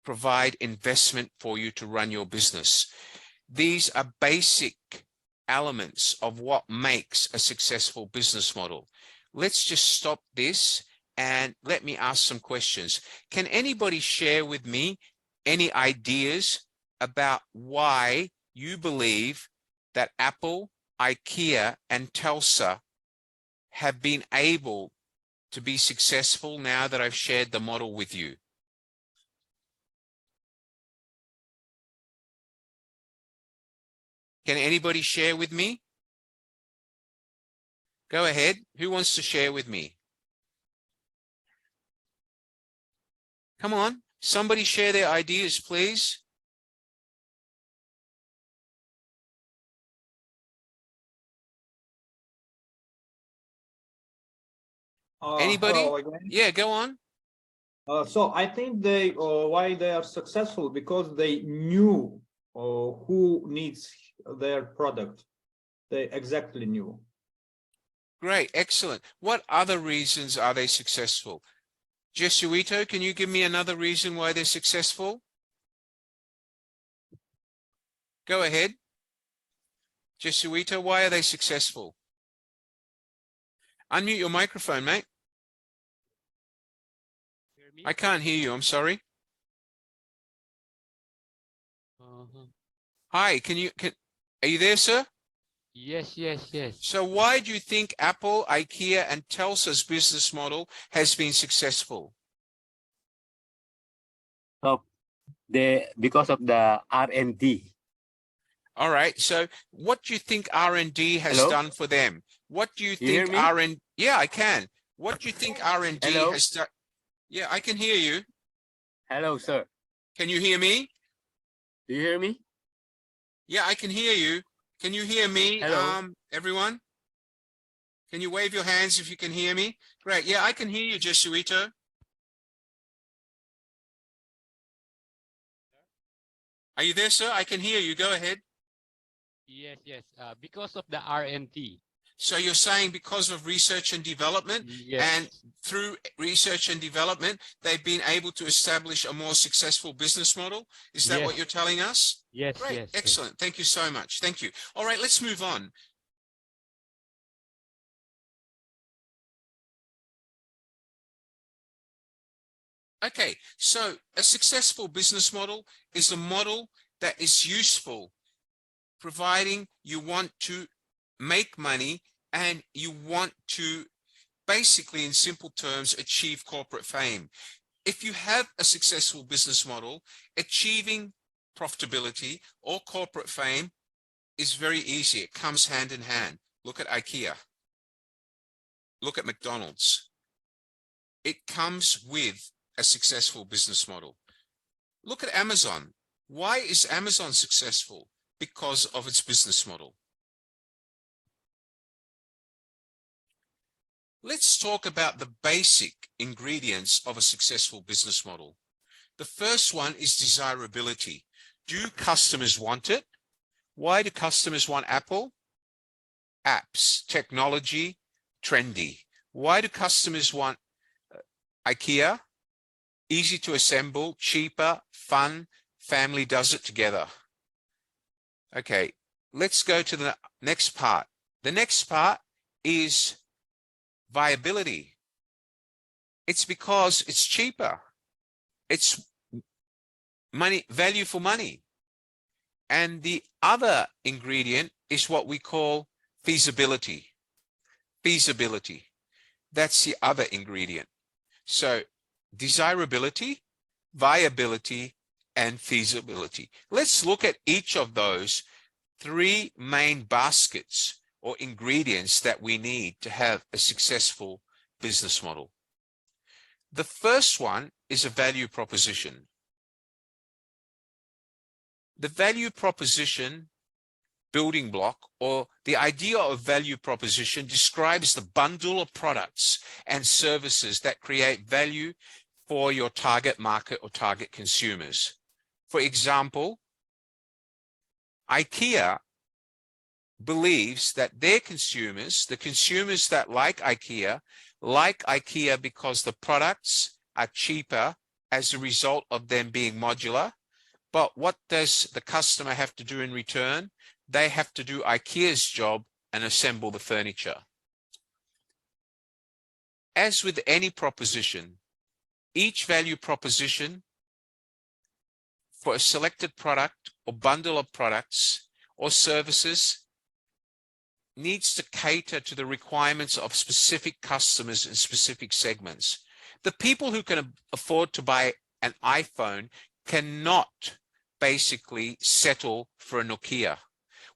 provide investment for you to run your business. These are basic elements of what makes a successful business model. Let's just stop this and let me ask some questions. Can anybody share with me any ideas about why you believe that Apple, Ikea, and Telsa have been able to be successful now that I've shared the model with you? Can anybody share with me? Go ahead. Who wants to share with me? Come on. Somebody share their ideas, please. Anybody? Hello again. Yeah, go on. So I think they why they are successful because they knew who needs their product. They exactly knew. Great, excellent. What other reasons are they successful? Jesuito, can you give me another reason why they're successful? Go ahead. Jesuito, why are they successful? Unmute your microphone, mate. I can't hear you, I'm sorry. Hi, are you there, sir? Yes. So why do you think Apple, Ikea, and Telsa's business model has been successful? Because of the R&D. All right. So what do you think R&D has Hello? done for them? What do you hear think me? R&D? Yeah, I can. What do you think R&D Hello? has done? Yeah, I can hear you. Hello, sir. Can you hear me? Do you hear me? Yeah, I can hear you. Can you hear me, Hello? everyone? Can you wave your hands if you can hear me? Great. Yeah, I can hear you, Jesuito. Are you there, sir? I can hear you. Go ahead. Yes. Because of the R&D. So you're saying because of research and development, Yes. and through research and development, they've been able to establish a more successful business model? Is that what you're telling us? Yes. Great. Yes. Excellent. Thank you so much. Thank you. All right, let's move on. Okay, so a successful business model is a model that is useful, providing you want to make money and you want to basically, in simple terms, achieve corporate fame. If you have a successful business model, achieving profitability or corporate fame is very easy. It comes hand in hand. Look at Ikea. Look at McDonald's. It comes with a successful business model. Look at Amazon. Why is Amazon successful? Because of its business model. Let's talk about the basic ingredients of a successful business model. The first one is desirability. Do customers want it? Why do customers want Apple? Apps, technology, trendy. Why do customers want Ikea? Easy to assemble, cheaper, fun, family does it together. Okay, let's go to the next part. The next part is viability. It's because it's cheaper. It's value for money. And the other ingredient is what we call feasibility. Feasibility. That's the other ingredient. So desirability, viability, and feasibility. Let's look at each of those three main baskets or ingredients that we need to have a successful business model. The first one is a value proposition. The value proposition building block, or the idea of value proposition, describes the bundle of products and services that create value for your target market or target consumers. For example, Ikea believes that their consumers, the consumers that like Ikea because the products are cheaper as a result of them being modular. But what does the customer have to do in return? They have to do Ikea's job and assemble the furniture. As with any proposition, each value proposition for a selected product or bundle of products or services needs to cater to the requirements of specific customers in specific segments. The people who can afford to buy an iPhone cannot basically settle for a Nokia,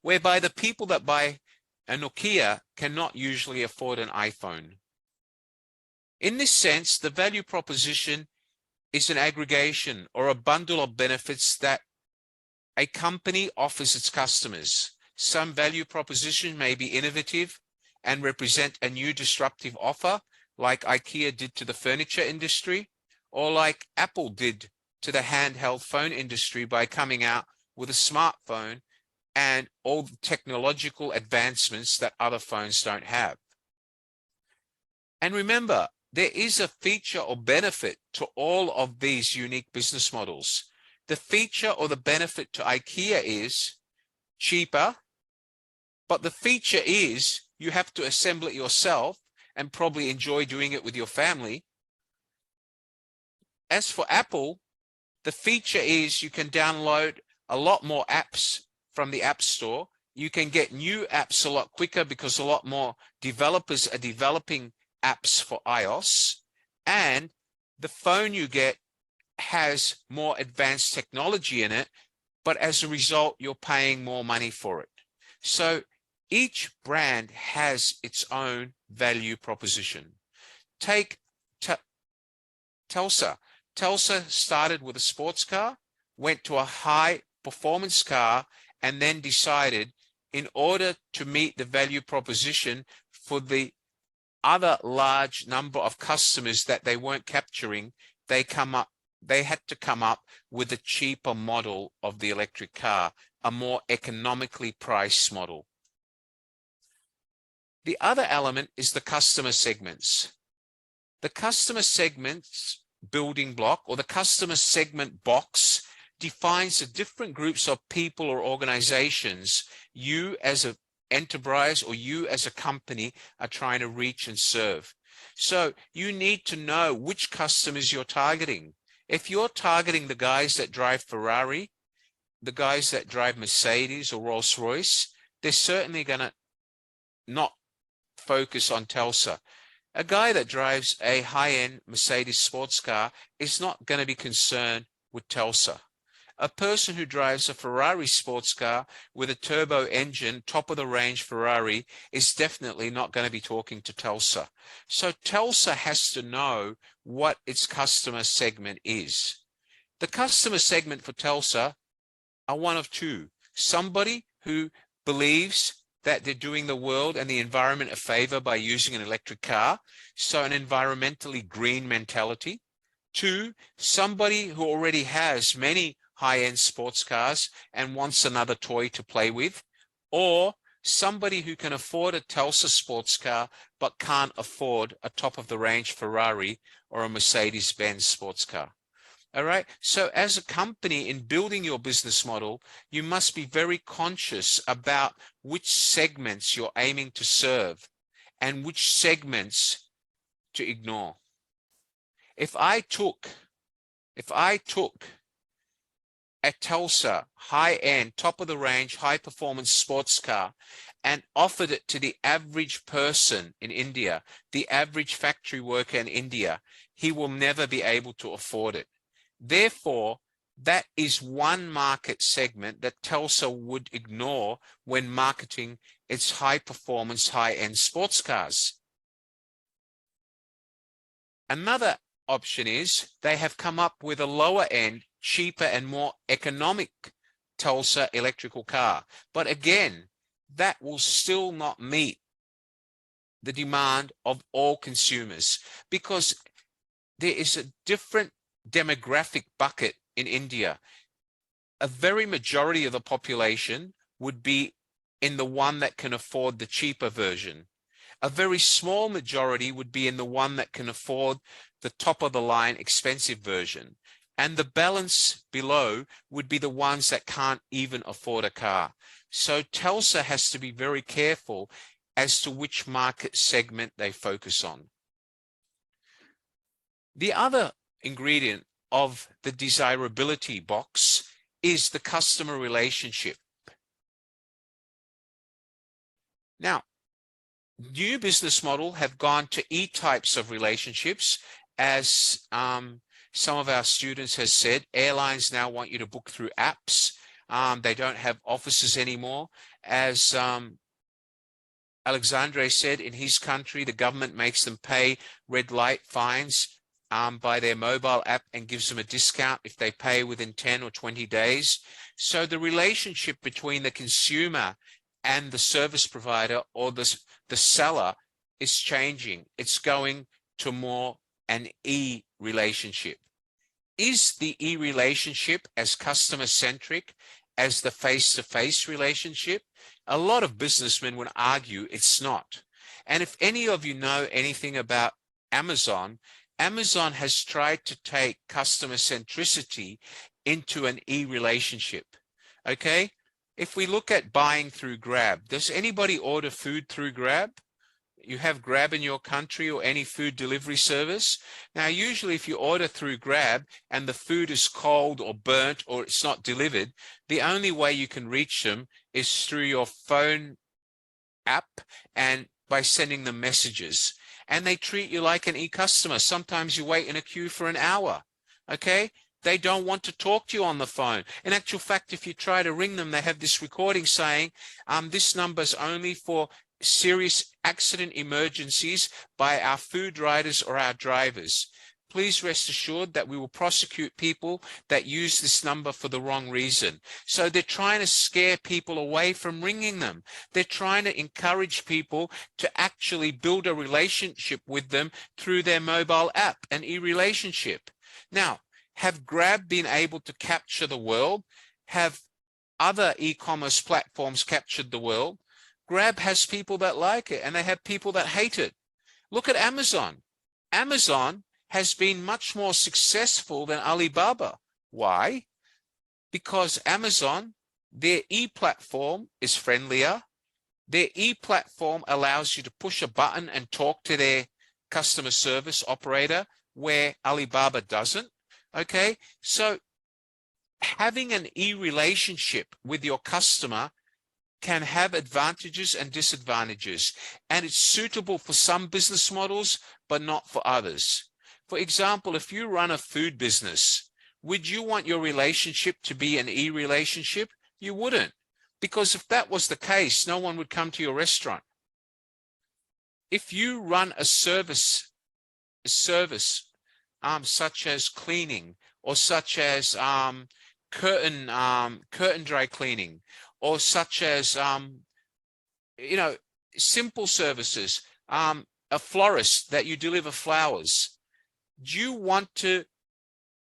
whereby the people that buy a Nokia cannot usually afford an iPhone. In this sense, the value proposition is an aggregation or a bundle of benefits that a company offers its customers. Some value proposition may be innovative and represent a new disruptive offer, like Ikea did to the furniture industry, or like Apple did to the handheld phone industry by coming out with a smartphone and all the technological advancements that other phones don't have. And remember, there is a feature or benefit to all of these unique business models. The feature or the benefit to Ikea is cheaper, but the feature is you have to assemble it yourself and probably enjoy doing it with your family. As for Apple, the feature is you can download a lot more apps from the App Store. You can get new apps a lot quicker because a lot more developers are developing apps for iOS, and the phone you get has more advanced technology in it, but as a result, you're paying more money for it. So each brand has its own value proposition. Take Telsa. Telsa started with a sports car, went to a high performance car, and then decided in order to meet the value proposition for the other large number of customers that they weren't capturing, they had to come up with a cheaper model of the electric car, a more economically priced model. The other element is the customer segments. The customer segments building block, or the customer segment box, defines the different groups of people or organizations you as an enterprise or you as a company are trying to reach and serve. So you need to know which customers you're targeting. If you're targeting the guys that drive Ferrari, the guys that drive Mercedes or Rolls-Royce, they're certainly going to not focus on Telsa. A guy that drives a high-end Mercedes sports car is not going to be concerned with Telsa. A person who drives a Ferrari sports car with a turbo engine, top-of-the-range Ferrari, is definitely not going to be talking to Telsa. So Telsa has to know what its customer segment is. The customer segment for Telsa are one of two. Somebody who believes that they're doing the world and the environment a favor by using an electric car, so an environmentally green mentality. Two, somebody who already has many high-end sports cars and wants another toy to play with, or somebody who can afford a Telsa sports car but can't afford a top-of-the-range Ferrari or a Mercedes-Benz sports car. All right. So as a company, in building your business model, you must be very conscious about which segments you're aiming to serve and which segments to ignore. If I took a Tulsa high-end, top-of-the-range, high-performance sports car and offered it to the average person in India, the average factory worker in India, he will never be able to afford it. Therefore, that is one market segment that Tulsa would ignore when marketing its high-performance, high-end sports cars. Another option is they have come up with a lower-end, cheaper and more economic Tulsa electrical car. But again, that will still not meet the demand of all consumers because there is a different demographic bucket in India. A very majority of the population would be in the one that can afford the cheaper version. A very small majority would be in the one that can afford the top of the line expensive version. And the balance below would be the ones that can't even afford a car. So Tulsa has to be very careful as to which market segment they focus on. The other ingredient of the desirability box is the customer relationship. Now, new business model have gone to E types of relationships, as some of our students has said. Airlines now want you to book through apps. They don't have offices anymore. As Alexandre said, in his country, the government makes them pay red light fines by their mobile app and gives them a discount if they pay within 10 or 20 days. So the relationship between the consumer and the service provider or the seller is changing. It's going to more an E relationship. Is the E relationship as customer-centric as the face-to-face relationship? A lot of businessmen would argue it's not. And if any of you know anything about Amazon, Amazon has tried to take customer centricity into an E relationship. Okay? If we look at buying through Grab, does anybody order food through Grab? You have Grab in your country or any food delivery service? Now, usually if you order through Grab and the food is cold or burnt or it's not delivered, the only way you can reach them is through your phone app and by sending them messages. And they treat you like an e-customer. Sometimes you wait in a queue for an hour, okay? They don't want to talk to you on the phone. In actual fact, if you try to ring them, they have this recording saying, this number's only for serious accident emergencies by our food riders or our drivers. Please rest assured that we will prosecute people that use this number for the wrong reason. So they're trying to scare people away from ringing them. They're trying to encourage people to actually build a relationship with them through their mobile app, an e-relationship. Now, have Grab been able to capture the world? Have other e-commerce platforms captured the world? Grab has people that like it and they have people that hate it. Look at Amazon. Amazon has been much more successful than Alibaba. Why? Because Amazon, their e-platform is friendlier. Their e-platform allows you to push a button and talk to their customer service operator, where Alibaba doesn't. Okay, so having an e-relationship with your customer can have advantages and disadvantages, and it's suitable for some business models, but not for others. For example, if you run a food business, would you want your relationship to be an e-relationship? You wouldn't, because if that was the case, no one would come to your restaurant. If you run a service such as cleaning, or such as curtain dry cleaning, or such as simple services, a florist that you deliver flowers, do you want to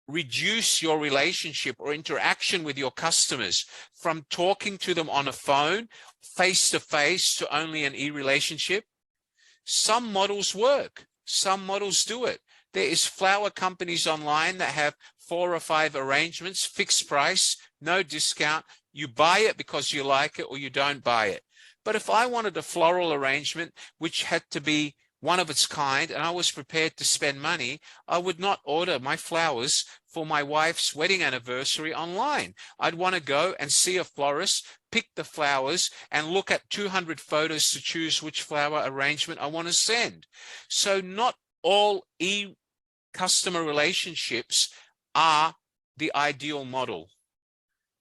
reduce your relationship or interaction with your customers from talking to them on a phone, face to face, to only an e-relationship? Some models work. Some models do it. There is flower companies online that have 4 or 5 arrangements, fixed price, no discount. You buy it because you like it or you don't buy it. But if I wanted a floral arrangement which had to be one of its kind, and I was prepared to spend money, I would not order my flowers for my wife's wedding anniversary online. I'd want to go and see a florist, pick the flowers, and look at 200 photos to choose which flower arrangement I want to send. So not all customer relationships are the ideal model.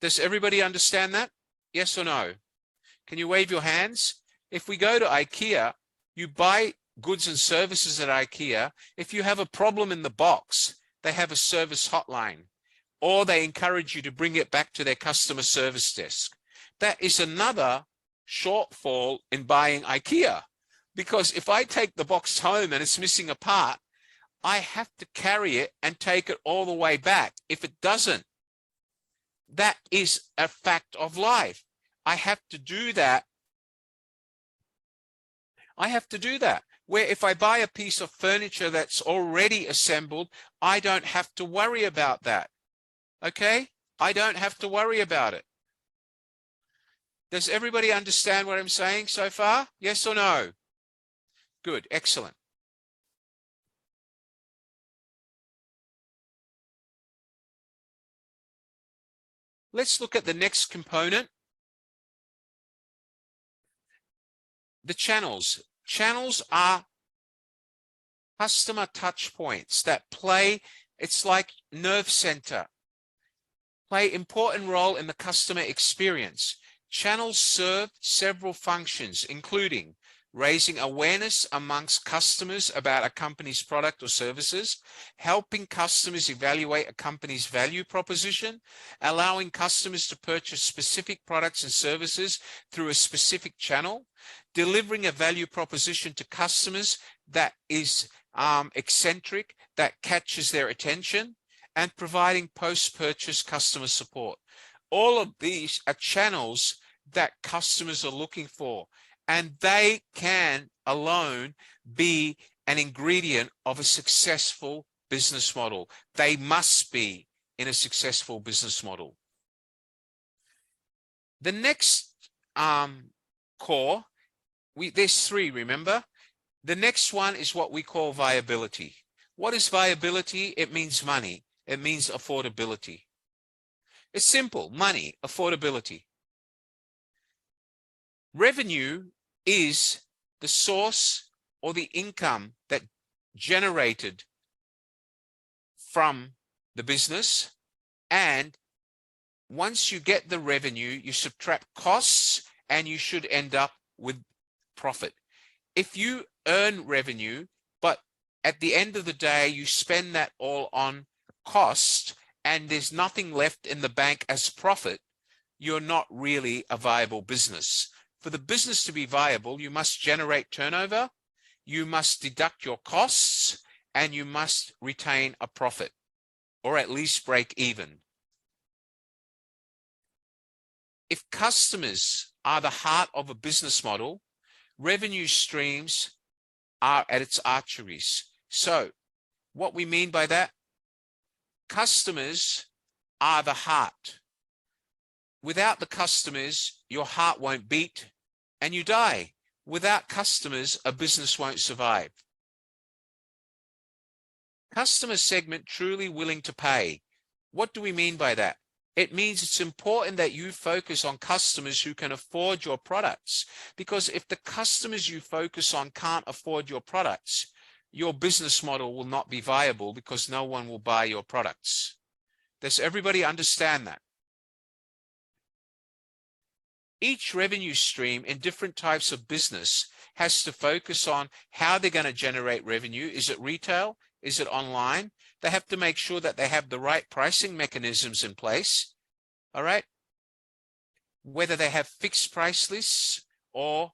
Does everybody understand that? Yes or no? Can you wave your hands? If we go to Ikea, you buy goods and services at Ikea. If you have a problem in the box, they have a service hotline, or they encourage you to bring it back to their customer service desk. That is another shortfall in buying Ikea, because if I take the box home and it's missing a part, I have to carry it and take it all the way back. If it doesn't, that is a fact of life. I have to do that. Where if I buy a piece of furniture that's already assembled, I don't have to worry about that. Okay? I don't have to worry about it. Does everybody understand what I'm saying so far? Yes or no? Good, excellent. Let's look at the next component. The channels. Channels are customer touch points that play, it's like nerve center, play important role in the customer experience. Channels serve several functions, including raising awareness amongst customers about a company's product or services, helping customers evaluate a company's value proposition, allowing customers to purchase specific products and services through a specific channel, delivering a value proposition to customers that is eccentric, that catches their attention, and providing post-purchase customer support. All of these are channels that customers are looking for, and they can alone be an ingredient of a successful business model. They must be in a successful business model. The next core, there's three, remember? The next one is what we call viability. What is viability? It means money. It means affordability. It's simple, money, affordability. Revenue is the source or the income that generated from the business, and once you get the revenue, you subtract costs and you should end up with profit. If you earn revenue, but at the end of the day, you spend that all on cost and there's nothing left in the bank as profit, you're not really a viable business. For the business to be viable, you must generate turnover, you must deduct your costs, and you must retain a profit, or at least break even. If customers are the heart of a business model, revenue streams are at its arteries. So what we mean by that, customers are the heart. Without the customers, your heart won't beat and you die. Without customers, a business won't survive. Customer segment truly willing to pay. What do we mean by that? It means it's important that you focus on customers who can afford your products, because if the customers you focus on can't afford your products, your business model will not be viable because no one will buy your products. Does everybody understand that? Each revenue stream in different types of business has to focus on how they're going to generate revenue. Is it retail? Is it online? They have to make sure that they have the right pricing mechanisms in place. All right. Whether they have fixed price lists or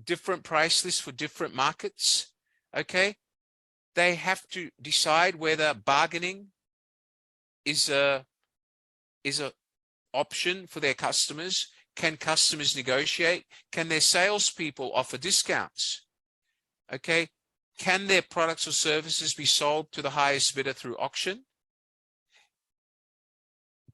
different price lists for different markets. Okay. They have to decide whether bargaining is a option for their customers. Can customers negotiate? Can their salespeople offer discounts? Okay. Can their products or services be sold to the highest bidder through auction?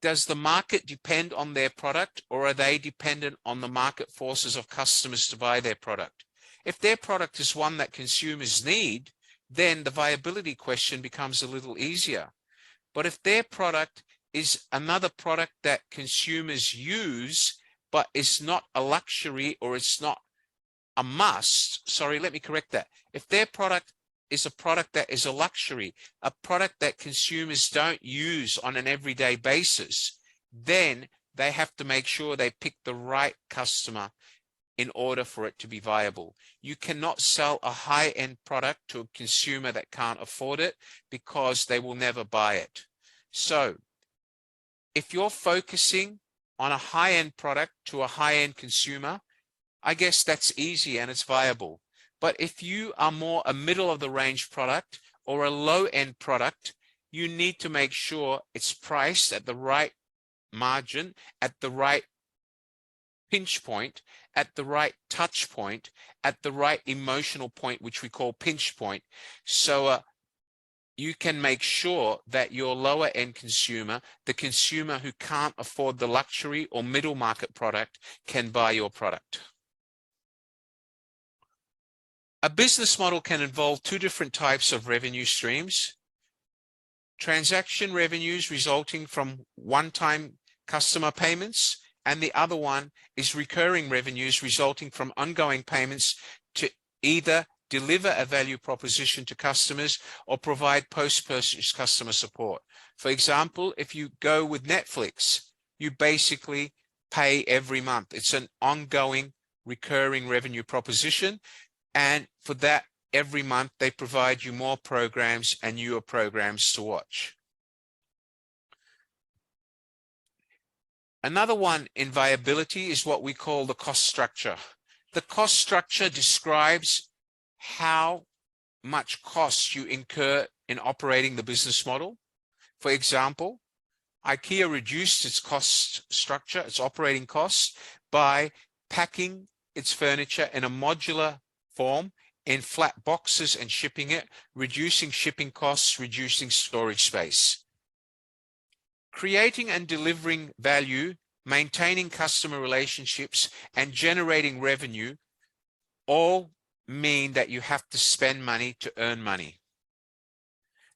Does the market depend on their product, or are they dependent on the market forces of customers to buy their product? If their product is one that consumers need, then the viability question becomes a little easier. But if their product is another product that consumers use, but it's not a luxury or it's not a must, sorry, let me correct that. If their product is a product that is a luxury, a product that consumers don't use on an everyday basis, then they have to make sure they pick the right customer in order for it to be viable. You cannot sell a high-end product to a consumer that can't afford it because they will never buy it. So if you're focusing on a high-end product to a high-end consumer, I guess that's easy and it's viable. But if you are more a middle of the range product or a low-end product, you need to make sure it's priced at the right margin, at the right pinch point, at the right touch point, at the right emotional point, which we call pinch point. So you can make sure that your lower end consumer, the consumer who can't afford the luxury or middle market product, can buy your product. A business model can involve two different types of revenue streams. Transaction revenues resulting from one-time customer payments, and the other one is recurring revenues resulting from ongoing payments to either deliver a value proposition to customers or provide post-purchase customer support. For example, if you go with Netflix, you basically pay every month. It's an ongoing recurring revenue proposition. And for that, every month they provide you more programs and newer programs to watch. Another one in viability is what we call the cost structure. The cost structure describes how much cost you incur in operating the business model. For example, Ikea reduced its cost structure, its operating costs, by packing its furniture in a modular form in flat boxes and shipping it, reducing shipping costs, reducing storage space. Creating and delivering value, maintaining customer relationships, and generating revenue all mean that you have to spend money to earn money.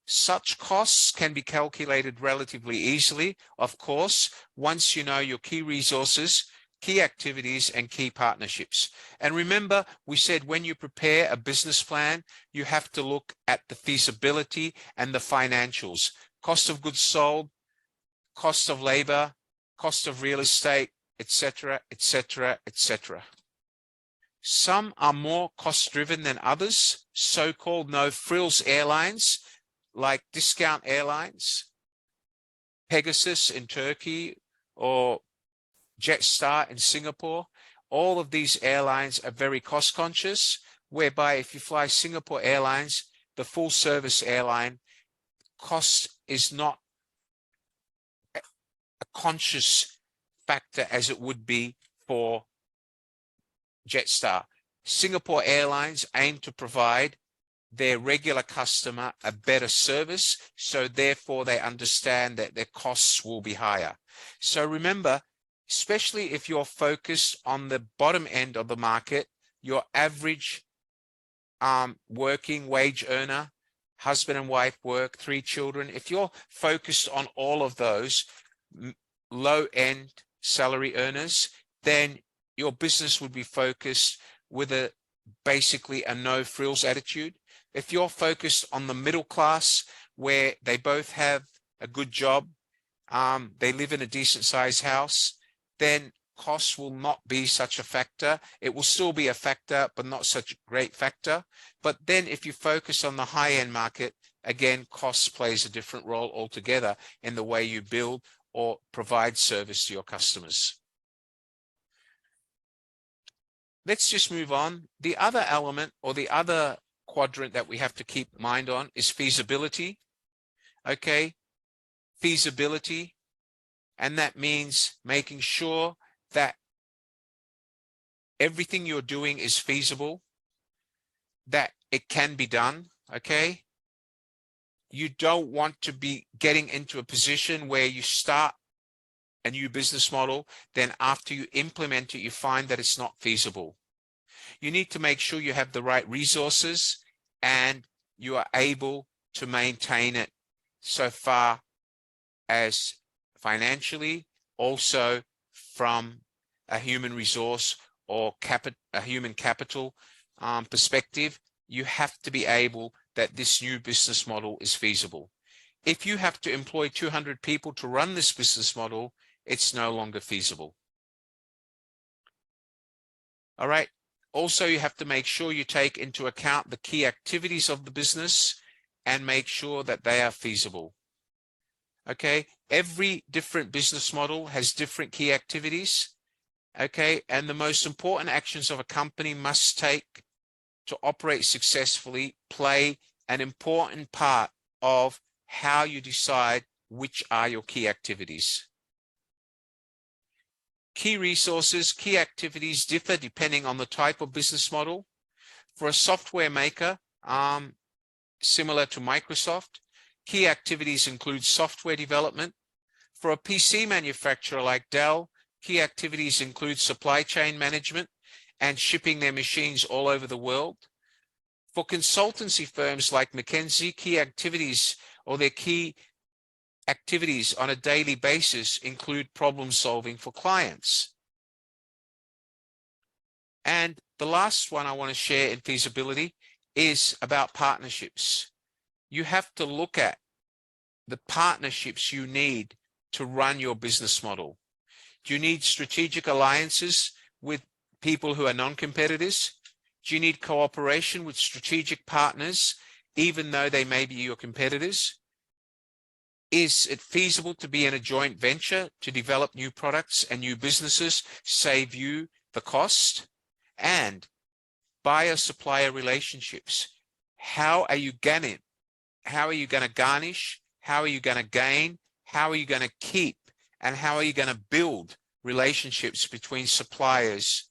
Such costs can be calculated relatively easily, of course, once you know your key resources, key activities, and key partnerships. And remember, we said when you prepare a business plan, you have to look at the feasibility and the financials, cost of goods sold, cost of labor, cost of real estate, etc., etc., etc. Some are more cost-driven than others, so-called no-frills airlines like Discount Airlines, Pegasus in Turkey, or Jetstar in Singapore. All of these airlines are very cost-conscious, whereby if you fly Singapore Airlines, the full-service airline, cost is not a conscious factor as it would be for Jetstar. Singapore Airlines aim to provide their regular customer a better service, so therefore they understand that their costs will be higher. So remember, especially if you're focused on the bottom end of the market, your average working wage earner, husband and wife work, 3 children, if you're focused on all of those low-end salary earners, then your business would be focused with basically a no-frills attitude. If you're focused on the middle class, where they both have a good job, they live in a decent-sized house, then costs will not be such a factor. It will still be a factor, but not such a great factor. But then if you focus on the high-end market, again, costs plays a different role altogether in the way you build or provide service to your customers. Let's just move on. The other element or the other quadrant that we have to keep mind on is feasibility. Okay, feasibility. And that means making sure that everything you're doing is feasible, that it can be done. Okay. You don't want to be getting into a position where you start a new business model, then after you implement it, you find that it's not feasible. You need to make sure you have the right resources and you are able to maintain it so far as financially, also from a human resource or a human capital perspective. You have to be able that this new business model is feasible. If you have to employ 200 people to run this business model, it's no longer feasible. All right. Also, you have to make sure you take into account the key activities of the business and make sure that they are feasible. Okay. Every different business model has different key activities. Okay. And the most important actions of a company must take to operate successfully play an important part of how you decide which are your key activities. Key resources, key activities differ depending on the type of business model. For a software maker, similar to Microsoft, key activities include software development. For a PC manufacturer like Dell, key activities include supply chain management and shipping their machines all over the world. For consultancy firms like McKinsey, key activities or their key activities on a daily basis include problem solving for clients. And the last one I want to share in feasibility is about partnerships. You have to look at the partnerships you need to run your business model. Do you need strategic alliances with people who are non-competitors? Do you need cooperation with strategic partners, even though they may be your competitors? Is it feasible to be in a joint venture to develop new products and new businesses, save you the cost? And buyer-supplier relationships. How are you going to garnish? How are you going to gain? How are you going to keep? And how are you going to build relationships between suppliers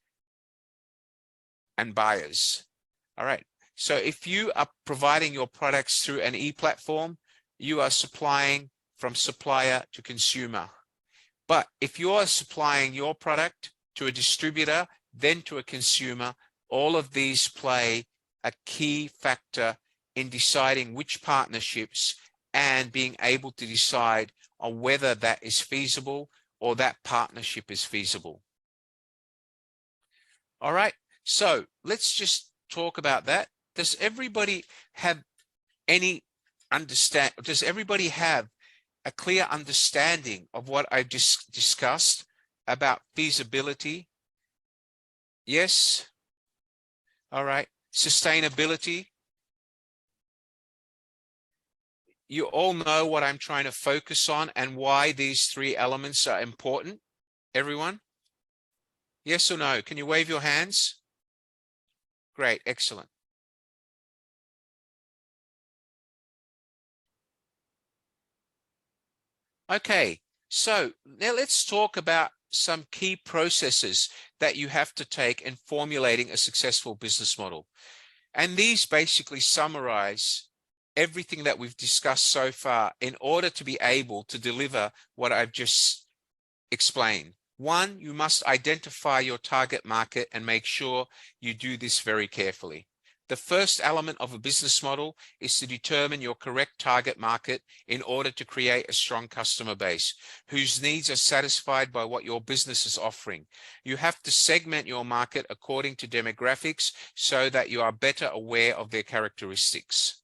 and buyers? All right. So if you are providing your products through an e-platform, you are supplying from supplier to consumer. But if you are supplying your product to a distributor, then to a consumer, all of these play a key factor in deciding which partnerships and being able to decide on whether that is feasible or that partnership is feasible. All right. So let's just talk about that. Does everybody have does everybody have a clear understanding of what I just discussed about feasibility? Yes. All right. Sustainability. You all know what I'm trying to focus on and why these three elements are important. Everyone? Yes or no? Can you wave your hands? Great. Excellent. Okay, so now let's talk about some key processes that you have to take in formulating a successful business model. And these basically summarize everything that we've discussed so far in order to be able to deliver what I've just explained. One, you must identify your target market and make sure you do this very carefully. The first element of a business model is to determine your correct target market in order to create a strong customer base whose needs are satisfied by what your business is offering. You have to segment your market according to demographics so that you are better aware of their characteristics.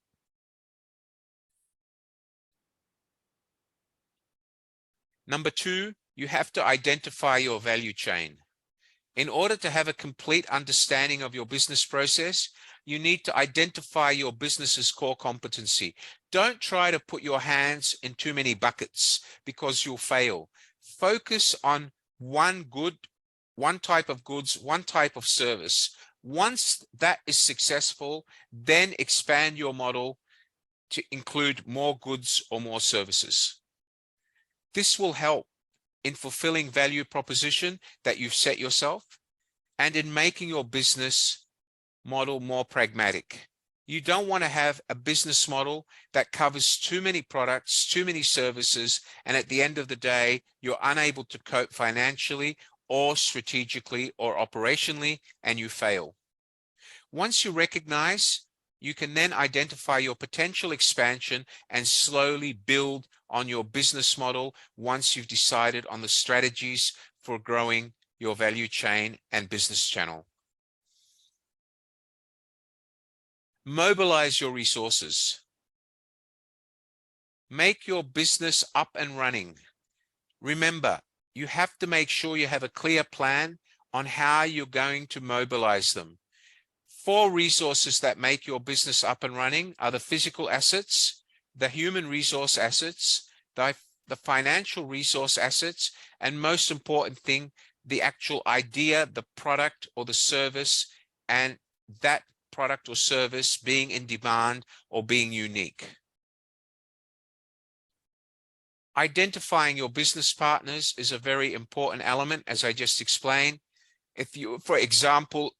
Number two, you have to identify your value chain. In order to have a complete understanding of your business process, you need to identify your business's core competency. Don't try to put your hands in too many buckets because you'll fail. Focus on one type of goods, one type of service. Once that is successful, then expand your model to include more goods or more services. This will help in fulfilling value proposition that you've set yourself and in making your business model more pragmatic. You don't want to have a business model that covers too many products, too many services, and at the end of the day, you're unable to cope financially or strategically or operationally, and you fail. Once you recognize, you can then identify your potential expansion and slowly build on your business model once you've decided on the strategies for growing your value chain and business channel. Mobilize your resources. Make your business up and running. Remember, you have to make sure you have a clear plan on how you're going to mobilize them. 4 resources that make your business up and running are the physical assets, the human resource assets, the financial resource assets, and most important thing, the actual idea, the product or the service, and that product or service being in demand or being unique. Identifying your business partners is a very important element, as I just explained. If you, for example,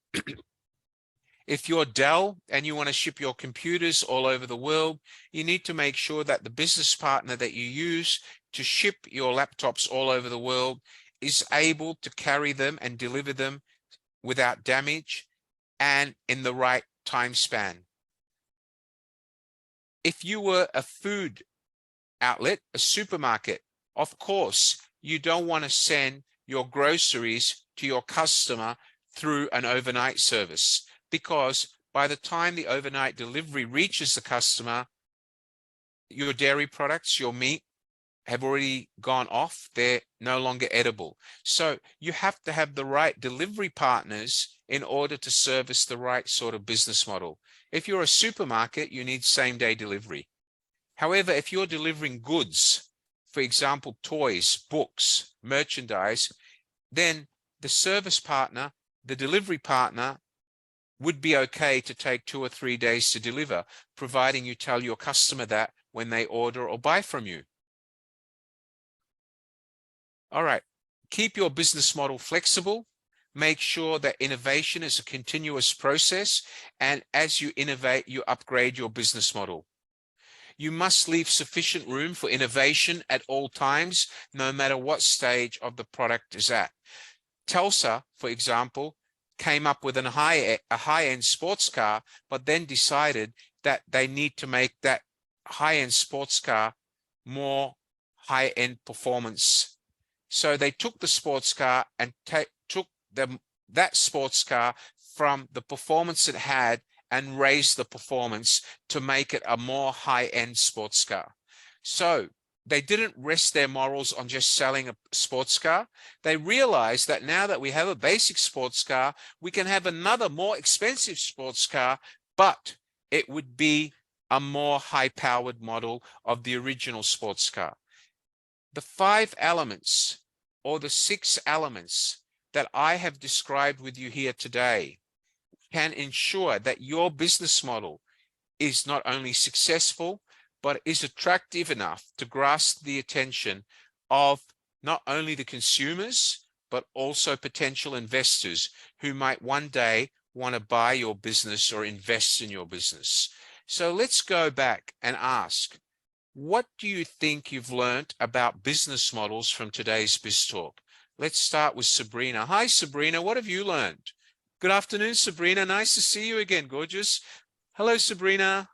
if you're Dell and you want to ship your computers all over the world, you need to make sure that the business partner that you use to ship your laptops all over the world is able to carry them and deliver them without damage and in the right time span. If you were a food outlet, a supermarket, of course, you don't want to send your groceries to your customer through an overnight service, because by the time the overnight delivery reaches the customer, your dairy products, your meat have already gone off. They're no longer edible. So you have to have the right delivery partners in order to service the right sort of business model. If you're a supermarket, you need same-day delivery. However, if you're delivering goods, for example, toys, books, merchandise, then the service partner, the delivery partner, would be okay to take 2 or 3 days to deliver, providing you tell your customer that when they order or buy from you. All right, keep your business model flexible. Make sure that innovation is a continuous process, and as you innovate, you upgrade your business model. You must leave sufficient room for innovation at all times, no matter what stage of the product is at. Telsa, for example, came up with a high-end sports car, but then decided that they need to make that high-end sports car more high-end performance. So they took the sports car and took that sports car from the performance it had and raised the performance to make it a more high-end sports car. So they didn't rest their morals on just selling a sports car. They realized that now that we have a basic sports car, we can have another more expensive sports car, but it would be a more high-powered model of the original sports car. The 5 elements or the 6 elements that I have described with you here today can ensure that your business model is not only successful, but is attractive enough to grasp the attention of not only the consumers, but also potential investors who might one day want to buy your business or invest in your business. So let's go back and ask, what do you think you've learned about business models from today's BizTalk? Let's start with Sabrina. Hi, Sabrina. What have you learned? Good afternoon, Sabrina. Nice to see you again, gorgeous. Hello, Sabrina.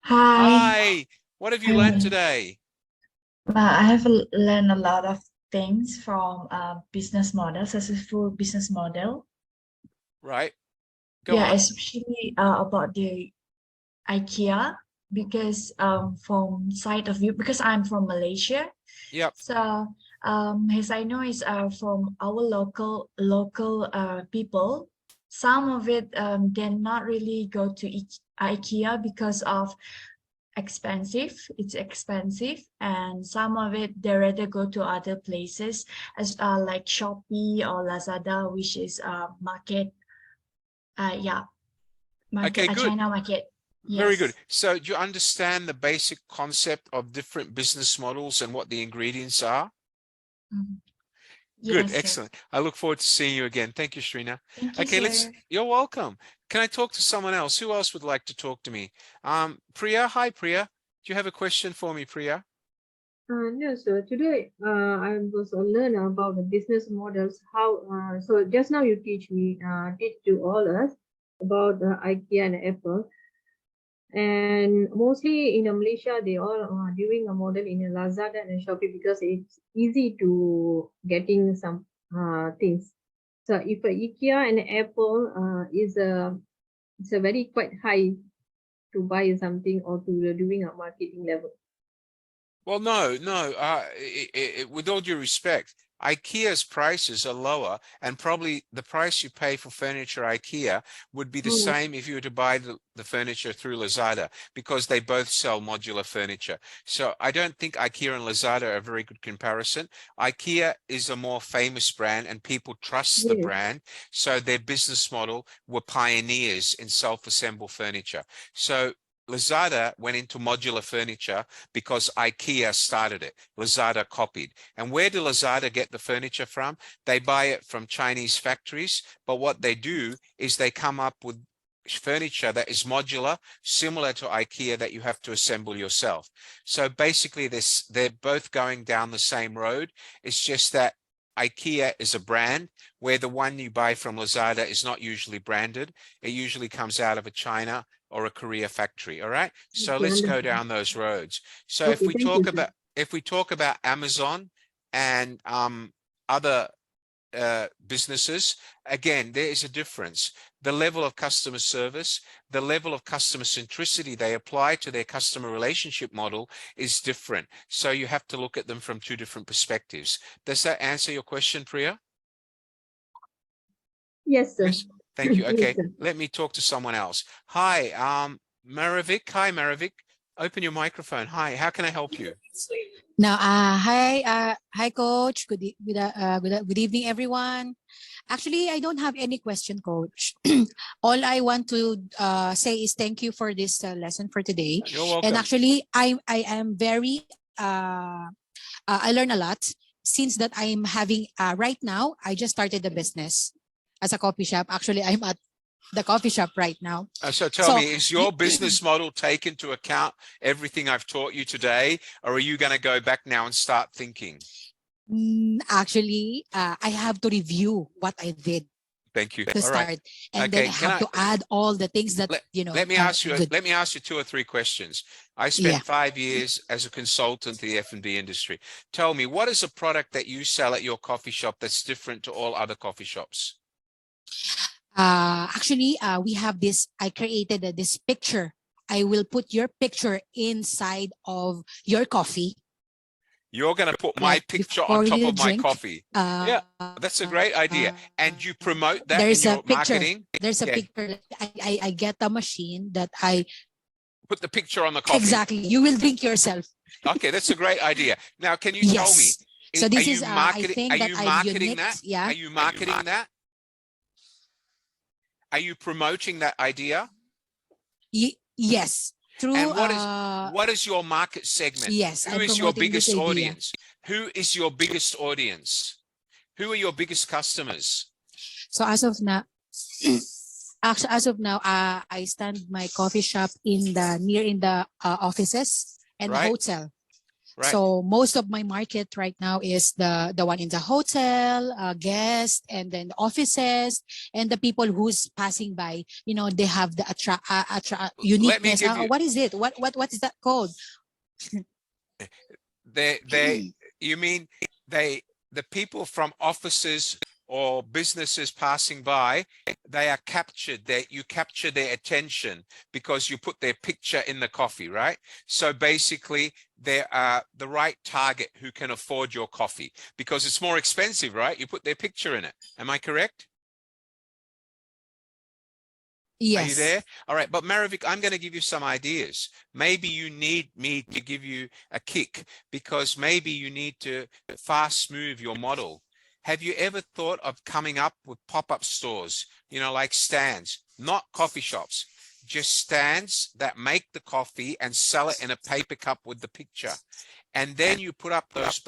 Hi. Hi. What have you learned today? I have learned a lot of things from business model, successful business model. Right. Go on. Especially about the Ikea, because from side of view, because I'm from Malaysia. Yep. So as I know, is from our local people. Some of it did not really go to Ikea because of it's expensive, and some of it they rather go to other places as like Shopee or Lazada, which is market Okay, good. China market. Very good. So do you understand the basic concept of different business models and what the ingredients are? Good, Yes, excellent. I look forward to seeing you again. Thank you, Shrina. Thank you, Okay, sir. you're welcome. Can I talk to someone else? Who else would like to talk to me? Priya, hi Priya. Do you have a question for me, Priya? No, sir. Today, I was learn about the business models. How? So just now you teach to all us. about IKEA and Apple. And mostly in Malaysia, they all are doing a model in a Lazada and Shopee because it's easy to getting some things. So if a IKEA and Apple is it's a very quite high to buy something or to doing a marketing level. Well, no. With all due respect, IKEA's prices are lower, and probably the price you pay for furniture IKEA would be the same if you were to buy the furniture through Lazada, because they both sell modular furniture. So I don't think IKEA and Lazada are a very good comparison. IKEA is a more famous brand and people trust the brand. So their business model were pioneers in self-assemble furniture. So Lazada went into modular furniture because IKEA started it. Lazada copied. And where do Lazada get the furniture from? They buy it from Chinese factories, but what they do is they come up with furniture that is modular, similar to IKEA, that you have to assemble yourself. So basically they're both going down the same road. It's just that IKEA is a brand, where the one you buy from Lazada is not usually branded. It usually comes out of a China or a Korea factory. All right. So let's go down those roads. So if we talk about Amazon and other businesses, again, there is a difference. The level of customer service, the level of customer centricity they apply to their customer relationship model is different. So you have to look at them from two different perspectives. Does that answer your question, Priya? Yes, sir. Yes. Thank you. Okay, Yes, let me talk to someone else. Hi, Maravik. Hi, Maravik. Open your microphone. Hi, how can I help you? Now, hi, Coach. Good evening, everyone. Actually, I don't have any question, Coach. All I want to say is thank you for this lesson for today. You're welcome. And actually, I am very I learn a lot since that I'm having right now. I just started the business as a coffee shop. Actually, I'm at the coffee shop right now. So tell me, is your business model take into account everything I've taught you today, or are you going to go back now and start thinking? Actually, I have to review what I did. Thank you. To All start, right. and then I have to add all the things that Let me ask you. Let me ask you 2 or 3 questions. I spent 5 years as a consultant to the F&B industry. Tell me, what is a product that you sell at your coffee shop that's different to all other coffee shops? Actually, we have this. I created this picture. I will put your picture inside of your coffee. You're going to put my picture on top of my coffee. Yeah, that's a great idea. And you promote that in your marketing? There's a picture. I get a machine that I put the picture on the coffee. Exactly. You will drink yourself. Okay, that's a great idea. Now, can you tell me? So this is marketing. Are you marketing that? Yeah. Are you marketing that? Are you promoting that idea? Yes. Through, and what is your market segment? Yes. Who is your biggest audience? Who is your biggest audience? Who are your biggest customers? So as of now, I stand my coffee shop in the offices and the hotel. Right. So most of my market right now is the one in the hotel, guests, and then the offices, and the people who's passing by. You know, they have the uniqueness. What is it? What is that called? You mean the people from offices or businesses passing by, they are captured. You capture their attention because you put their picture in the coffee, right? So basically, they are the right target who can afford your coffee because it's more expensive, right? You put their picture in it. Am I correct? Yes. Are you there? All right. But Maravik, I'm going to give you some ideas. Maybe you need me to give you a kick because maybe you need to fast move your model. Have you ever thought of coming up with pop-up stores, you know, like stands, not coffee shops, just stands that make the coffee and sell it in a paper cup with the picture. And then you put up those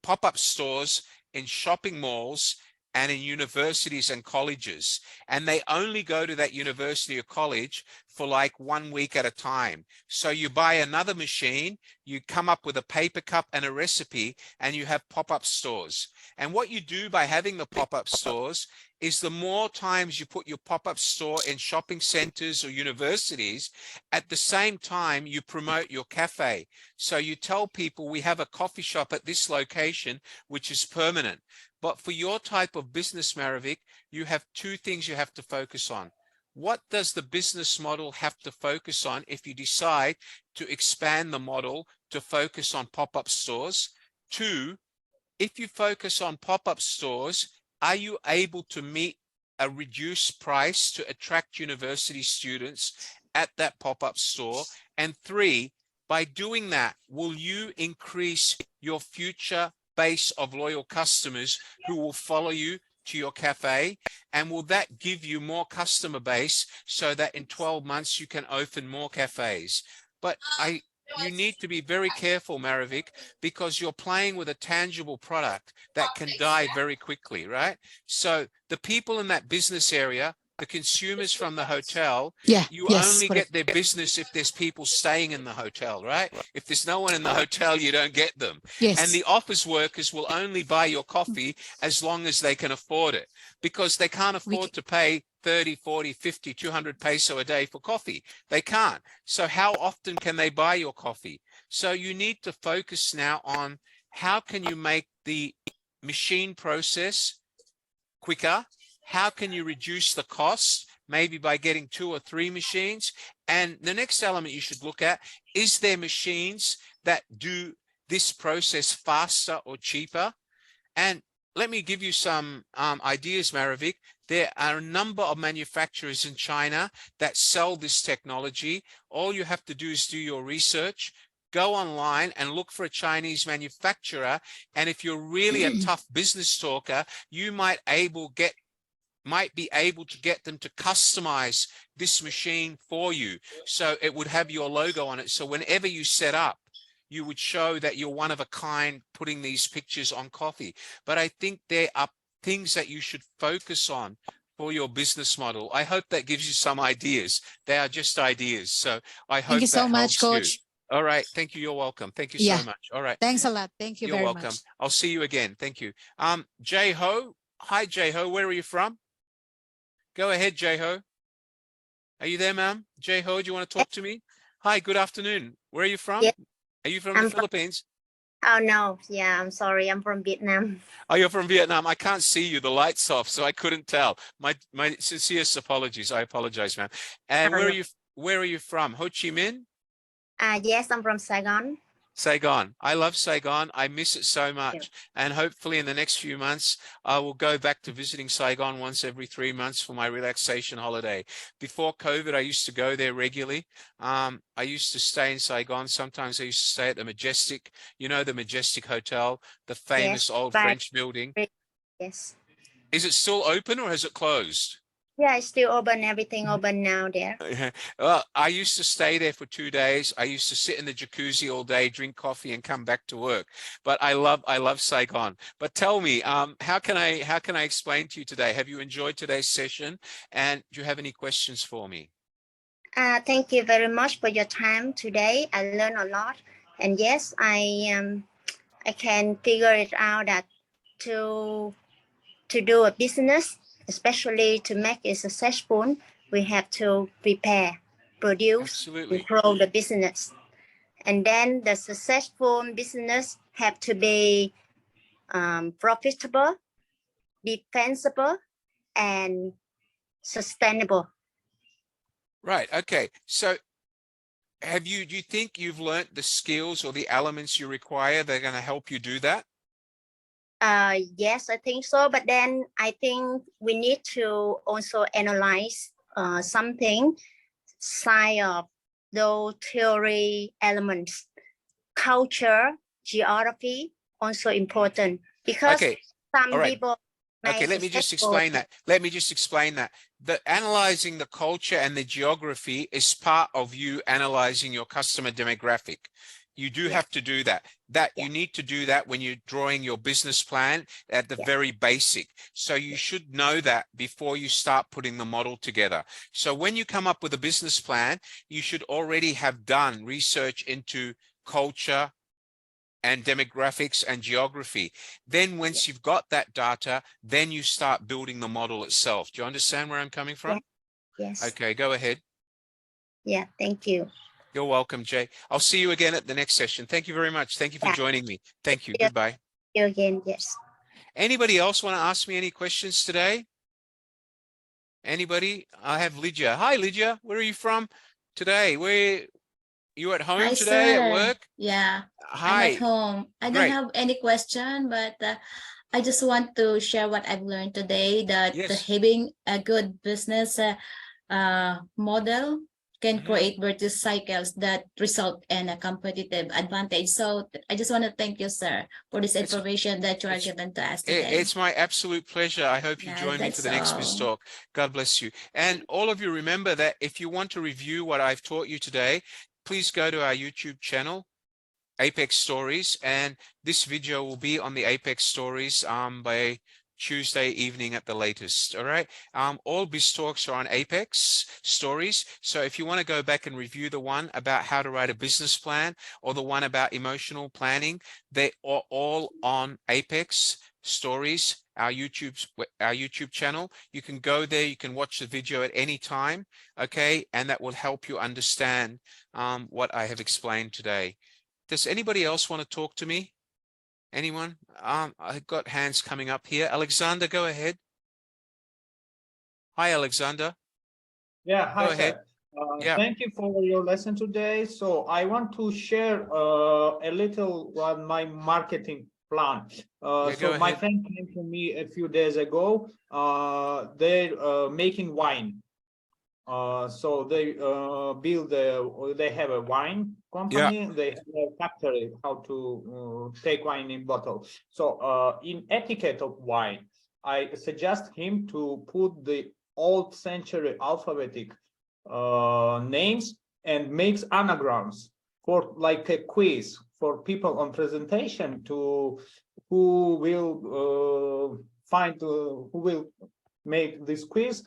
pop-up stores in shopping malls and in universities and colleges, and they only go to that university or college for like 1 week at a time. So you buy another machine, you come up with a paper cup and a recipe, and you have pop-up stores. And what you do by having the pop-up stores is the more times you put your pop-up store in shopping centers or universities, at the same time you promote your cafe. So you tell people, we have a coffee shop at this location, which is permanent. But for your type of business, Maravik, you have two things you have to focus on. What does the business model have to focus on if you decide to expand the model to focus on pop-up stores? Two, if you focus on pop-up stores, are you able to meet a reduced price to attract university students at that pop-up store? And three, by doing that, will you increase your future base of loyal customers who will follow you to your cafe? And will that give you more customer base so that in 12 months you can open more cafes? But you need to be very careful, Maravik, because you're playing with a tangible product that can die very quickly, right? So the people in that business area, the consumers from the hotel, you only get their business if there's people staying in the hotel, right? If there's no one in the hotel, you don't get them. And the office workers will only buy your coffee as long as they can afford it, because they can't afford to pay 30, 40, 50, 200 peso a day for coffee. They can't. So how often can they buy your coffee? So you need to focus now on how can you make the machine process quicker? How can you reduce the cost? Maybe by getting 2 or 3 machines. And the next element you should look at, is there machines that do this process faster or cheaper? And let me give you some ideas, Maravik. There are a number of manufacturers in China that sell this technology. All you have to do is do your research, go online and look for a Chinese manufacturer. And if you're really a tough business talker, you might be able to get them to customize this machine for you. So it would have your logo on it. So whenever you set up, you would show that you're one of a kind putting these pictures on coffee. But I think there are things that you should focus on for your business model. I hope that gives you some ideas. They are just ideas. So I hope Thank you so much, Coach. All right. Thank you. You're welcome. Thank you so much. All right. Thanks a lot. Thank you very welcome. much. I'll see you again. Thank you. Jay Ho. Hi, Jay Ho. Where are you from? Go ahead, Jay Ho. Are you there, ma'am? Jay Ho, do you want to talk to me? Hi, good afternoon. Where are you from? Yes. Are you from the Philippines? Oh, no. Yeah, I'm sorry. I'm from Vietnam. Oh, you're from Vietnam. I can't see you. The light's off, so I couldn't tell. My sincerest apologies. I apologize, ma'am. And where are you from? Ho Chi Minh? Yes, I'm from Saigon. Saigon. I love Saigon. I miss it so much. And hopefully in the next few months, I will go back to visiting Saigon once every 3 months for my relaxation holiday. Before COVID, I used to go there regularly. I used to stay in Saigon. Sometimes I used to stay at the Majestic, you know, the Majestic Hotel, the famous old French building. Yes. Is it still open or has it closed? Yeah, it's still open. Everything open now there. Well, I used to stay there for 2 days. I used to sit in the jacuzzi all day, drink coffee, and come back to work. But I love Saigon. But tell me, how can I explain to you today? Have you enjoyed today's session? And do you have any questions for me? Thank you very much for your time today. I learned a lot, and yes, I can figure it out that to do a business, especially to make it successful, we have to prepare, produce, and grow the business. And then the successful business have to be profitable, defensible, and sustainable. Right. Okay. So do you think you've learned the skills or the elements you require that are going to help you do that? Yes, I think so. But then I think we need to also analyze something, side of those theory elements, culture, geography, also important, because some people. Okay, let me just explain that. Analyzing the culture and the geography is part of you analyzing your customer demographic. You do have to do that. You need to do that when you're drawing your business plan at the very basic. So you should know that before you start putting the model together. So when you come up with a business plan, you should already have done research into culture and demographics and geography. Then once you've got that data, then you start building the model itself. Do you understand where I'm coming from? Yes. Okay, go ahead. Yeah, thank you. You're welcome, Jay. I'll see you again at the next session. Thank you very much. Thank you for joining me. Thank you. Goodbye. You again, yes. Anybody else want to ask me any questions today? Anybody? I have Lydia. Hi, Lydia. Where are you from today? Where you at home Hi, today sir. at work? Yeah, Hi. I'm at home. I don't Great. have any question, but I just want to share what I've learned today, that Yes. having a good business model can Mhm. create virtuous cycles that result in a competitive advantage. So I just want to thank you, sir, for this information that you are given to us today. It's my absolute pleasure. I hope you Yeah, join me for that's the next all. BizTalk. God bless you. And all of you, remember that if you want to review what I've taught you today, please go to our YouTube channel, Apex Stories, and this video will be on the Apex Stories by Tuesday evening at the latest. All right. All BizTalks are on Apex Stories. So if you want to go back and review the one about how to write a business plan or the one about emotional planning, they are all on Apex Stories, our YouTube channel. You can go there, you can watch the video at any time. Okay, and that will help you understand what I have explained today. Does anybody else want to talk to me? Anyone? I've got hands coming up here. Alexander, go ahead. Hi, Alexander. Yeah, hi, Go ahead. sir. Thank you for your lesson today. So I want to share a little on my marketing plan. So my friend came to me a few days ago. They're making wine. So they they have a wine company. They have a factory how to take wine in bottle. So in etiquette of wine, I suggest him to put the old century alphabetic names and makes anagrams for like a quiz for people on presentation to who will who will make this quiz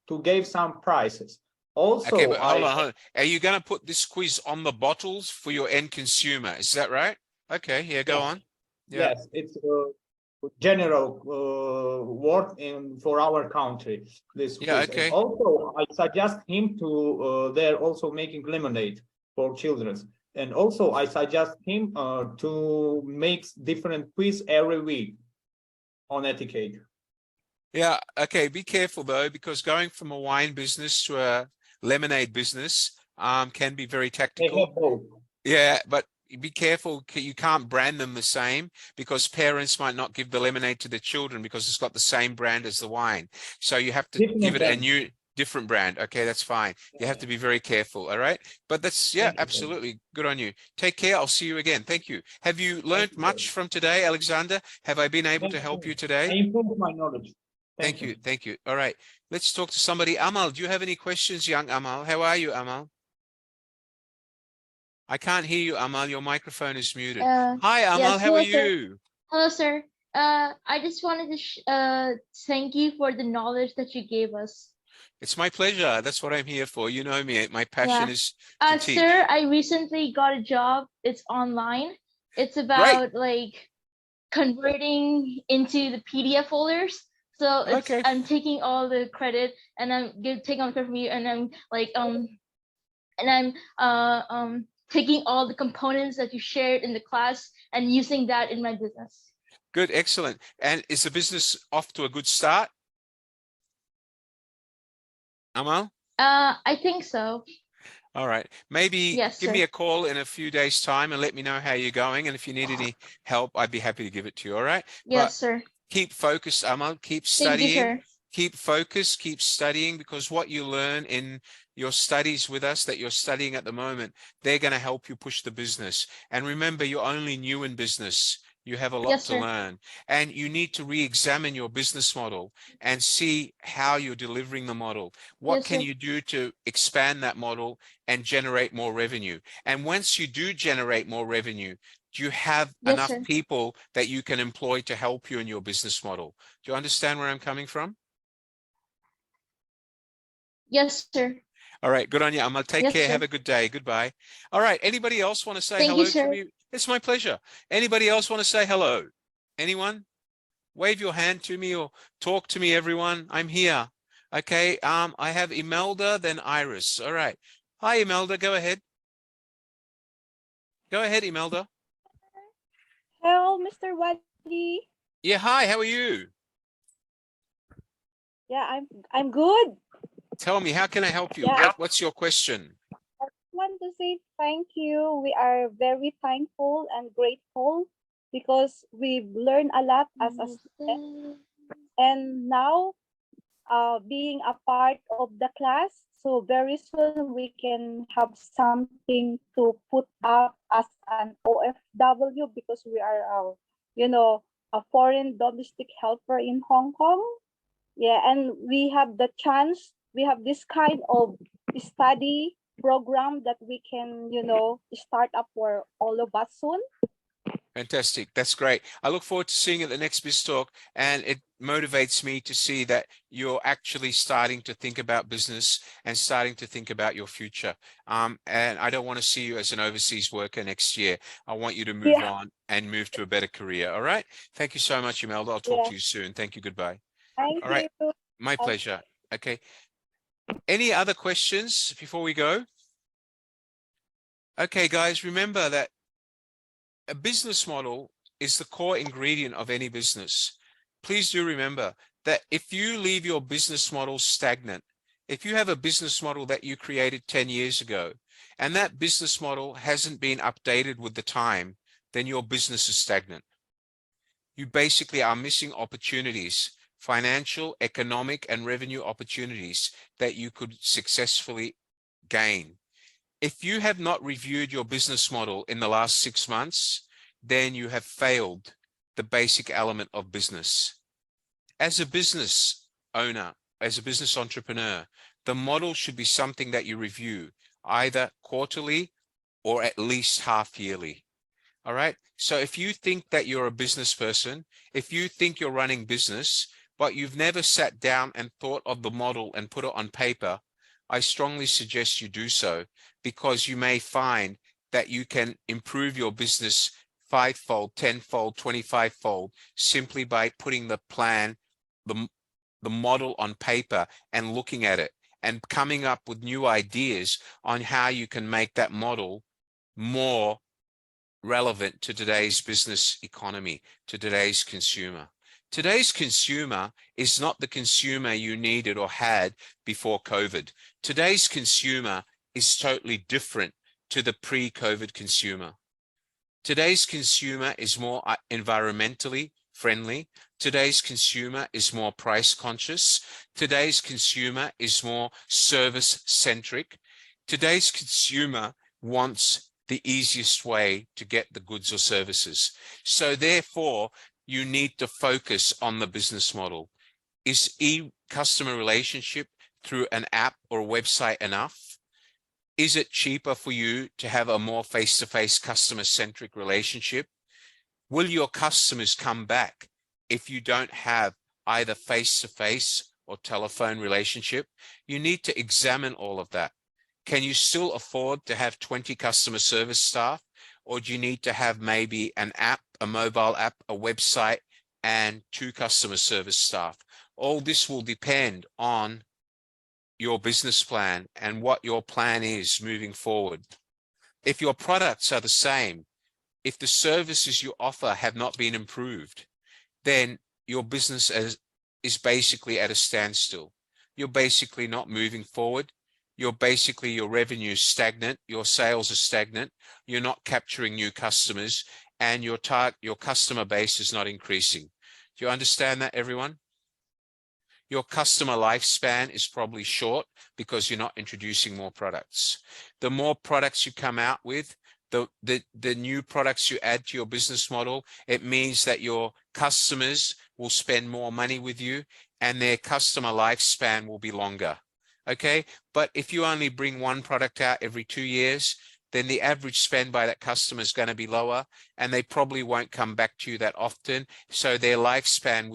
to give some prizes. Also, okay, but hold on. Are you going to put this quiz on the bottles for your end consumer? Is that right? Okay, yeah, go on. Yeah. Yes, it's a general word for our country. This quiz. Okay. And also, I suggest him to. They're also making lemonade for children, and also I suggest him to make different quiz every week on etiquette. Yeah, okay, be careful though, because going from a wine business to a lemonade business can be very tactical. Yeah, but be careful, you can't brand them the same because parents might not give the lemonade to their children because it's got the same brand as the wine. So you have to give it a different brand. Okay, that's fine. You have to be very careful, all right? But that's, yeah, absolutely. Good on you. Take care. I'll see you again. Thank you. Have you learned much from today, Alexander? Have I been able to help you today? I improved my knowledge. Thank you. Thank you. All right. Let's talk to somebody. Amal, do you have any questions, young Amal? How are you, Amal? I can't hear you, Amal. Your microphone is muted. Hi, Amal. Yes, how are you? Hello, sir. I just wanted to thank you for the knowledge that you gave us. It's my pleasure. That's what I'm here for. You know me. My passion is to teach. Sir, I recently got a job. It's online. It's about like converting into the PDF folders. So it's, I'm taking all the credit and I'm taking all the credit from you, and I'm like taking all the components that you shared in the class and using that in my business. Good, excellent. And is the business off to a good start? Amal? I think so. All right. Maybe give me a call in a few days' time and let me know how you're going. And if you need any help, I'd be happy to give it to you. All right? Yes, sir. Keep focused, Amal. Keep studying. Thank you, sir. Keep focused, keep studying, because what you learn in your studies with us that you're studying at the moment, they're going to help you push the business. And remember, you're only new in business. You have a lot to learn, and you need to re-examine your business model and see how you're delivering the model. What can you do to expand that model and generate more revenue? And once you do generate more revenue, do you have enough people that you can employ to help you in your business model? Do you understand where I'm coming from? Yes, sir. All right, good on you. I'm gonna take care. Sir. Have a good day. Goodbye. All right, anybody else want to say Thank hello you, sir. to me? It's my pleasure. Anybody else want to say hello? Anyone? Wave your hand to me or talk to me, everyone. I'm here. Okay, I have Imelda, then Iris. All right. Hi, Imelda, go ahead. Go ahead, Imelda. Hello, Mr. Wadi. Yeah, hi, how are you? Yeah, I'm good. Tell me, how can I help you? Yeah. What's your question? I want to say thank you. We are very thankful and grateful because we've learned a lot as a student. And now, being a part of the class, so very soon we can have something to put up as an OFW because we are, a foreign domestic helper in Hong Kong. Yeah, and we have the chance, we have this kind of study program that we can, start up for all of us soon. Fantastic. That's great. I look forward to seeing you at the next BizTalk, and it motivates me to see that you're actually starting to think about business and starting to think about your future. And I don't want to see you as an overseas worker next year. I want you to move on and move to a better career. All right. Thank you so much, Imelda. I'll talk to you soon. Thank you. Goodbye. Thank All right. you. My pleasure. Okay. Any other questions before we go? Okay, guys, remember that a business model is the core ingredient of any business. Please do remember that if you leave your business model stagnant, if you have a business model that you created 10 years ago, and that business model hasn't been updated with the time, then your business is stagnant. You basically are missing opportunities, financial, economic, and revenue opportunities that you could successfully gain. If you have not reviewed your business model in the last 6 months, then you have failed the basic element of business. As a business owner, as a business entrepreneur, the model should be something that you review either quarterly or at least half yearly. All right. So if you think that you're a business person, if you think you're running business, but you've never sat down and thought of the model and put it on paper, I strongly suggest you do so, because you may find that you can improve your business 5-fold, 10-fold, 25-fold simply by putting the plan, the model on paper and looking at it and coming up with new ideas on how you can make that model more relevant to today's business economy, to today's consumer. Today's consumer is not the consumer you needed or had before COVID. Today's consumer is totally different to the pre-COVID consumer. Today's consumer is more environmentally friendly. Today's consumer is more price conscious. Today's consumer is more service centric. Today's consumer wants the easiest way to get the goods or services. So therefore, you need to focus on the business model. Is customer relationship through an app or a website enough? Is it cheaper for you to have a more face-to-face customer-centric relationship? Will your customers come back if you don't have either face-to-face or telephone relationship? You need to examine all of that. Can you still afford to have 20 customer service staff? Or do you need to have maybe an app, a mobile app, a website, and 2 customer service staff? All this will depend on your business plan and what your plan is moving forward. If your products are the same, if the services you offer have not been improved, then your business is basically at a standstill. You're basically not moving forward. Your revenue is stagnant, your sales are stagnant, you're not capturing new customers, and your customer base is not increasing. Do you understand that, everyone? Your customer lifespan is probably short because you're not introducing more products. The more products you come out with, the new products you add to your business model, it means that your customers will spend more money with you and their customer lifespan will be longer. Okay, but if you only bring one product out every 2 years, then the average spend by that customer is going to be lower and they probably won't come back to you that often. So their lifespan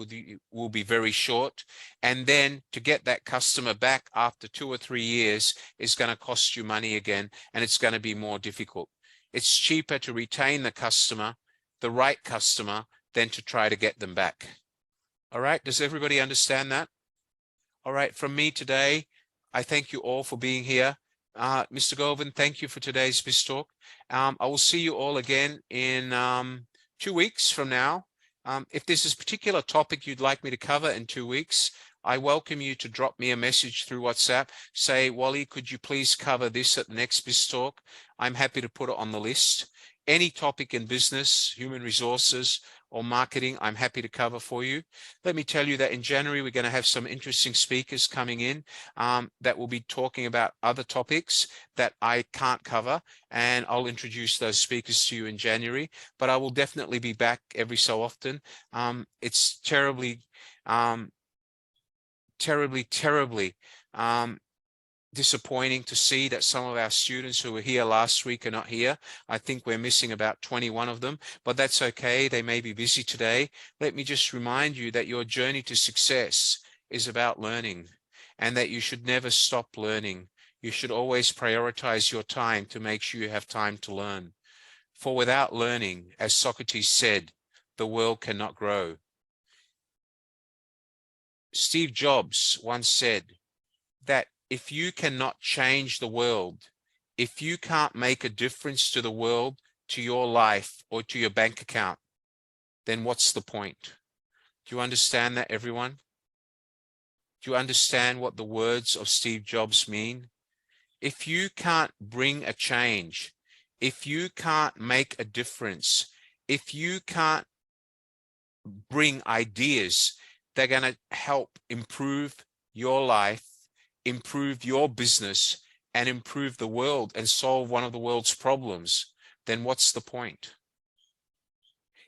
will be very short. And then to get that customer back after 2 or 3 years is going to cost you money again, and it's going to be more difficult. It's cheaper to retain the customer, the right customer, than to try to get them back. All right, does everybody understand that? All right, from me today, I thank you all for being here. Mr. Govind, thank you for today's BizTalk. I will see you all again in 2 weeks from now. If there's this particular topic you'd like me to cover in 2 weeks, I welcome you to drop me a message through WhatsApp. Say, Wally, could you please cover this at the next BizTalk? I'm happy to put it on the list. Any topic in business, human resources, or marketing, I'm happy to cover for you. Let me tell you that in January, we're going to have some interesting speakers coming in that will be talking about other topics that I can't cover, and I'll introduce those speakers to you in January, but I will definitely be back every so often. It's terribly disappointing to see that some of our students who were here last week are not here. I think we're missing about 21 of them, but that's okay. They may be busy today. Let me just remind you that your journey to success is about learning, and that you should never stop learning. You should always prioritize your time to make sure you have time to learn. For without learning, as Socrates said, the world cannot grow. Steve Jobs once said that if you cannot change the world, if you can't make a difference to the world, to your life, or to your bank account, then what's the point? Do you understand that, everyone? Do you understand what the words of Steve Jobs mean? If you can't bring a change, if you can't make a difference, if you can't bring ideas that are going to help improve your life, improve your business, and improve the world and solve one of the world's problems, then what's the point?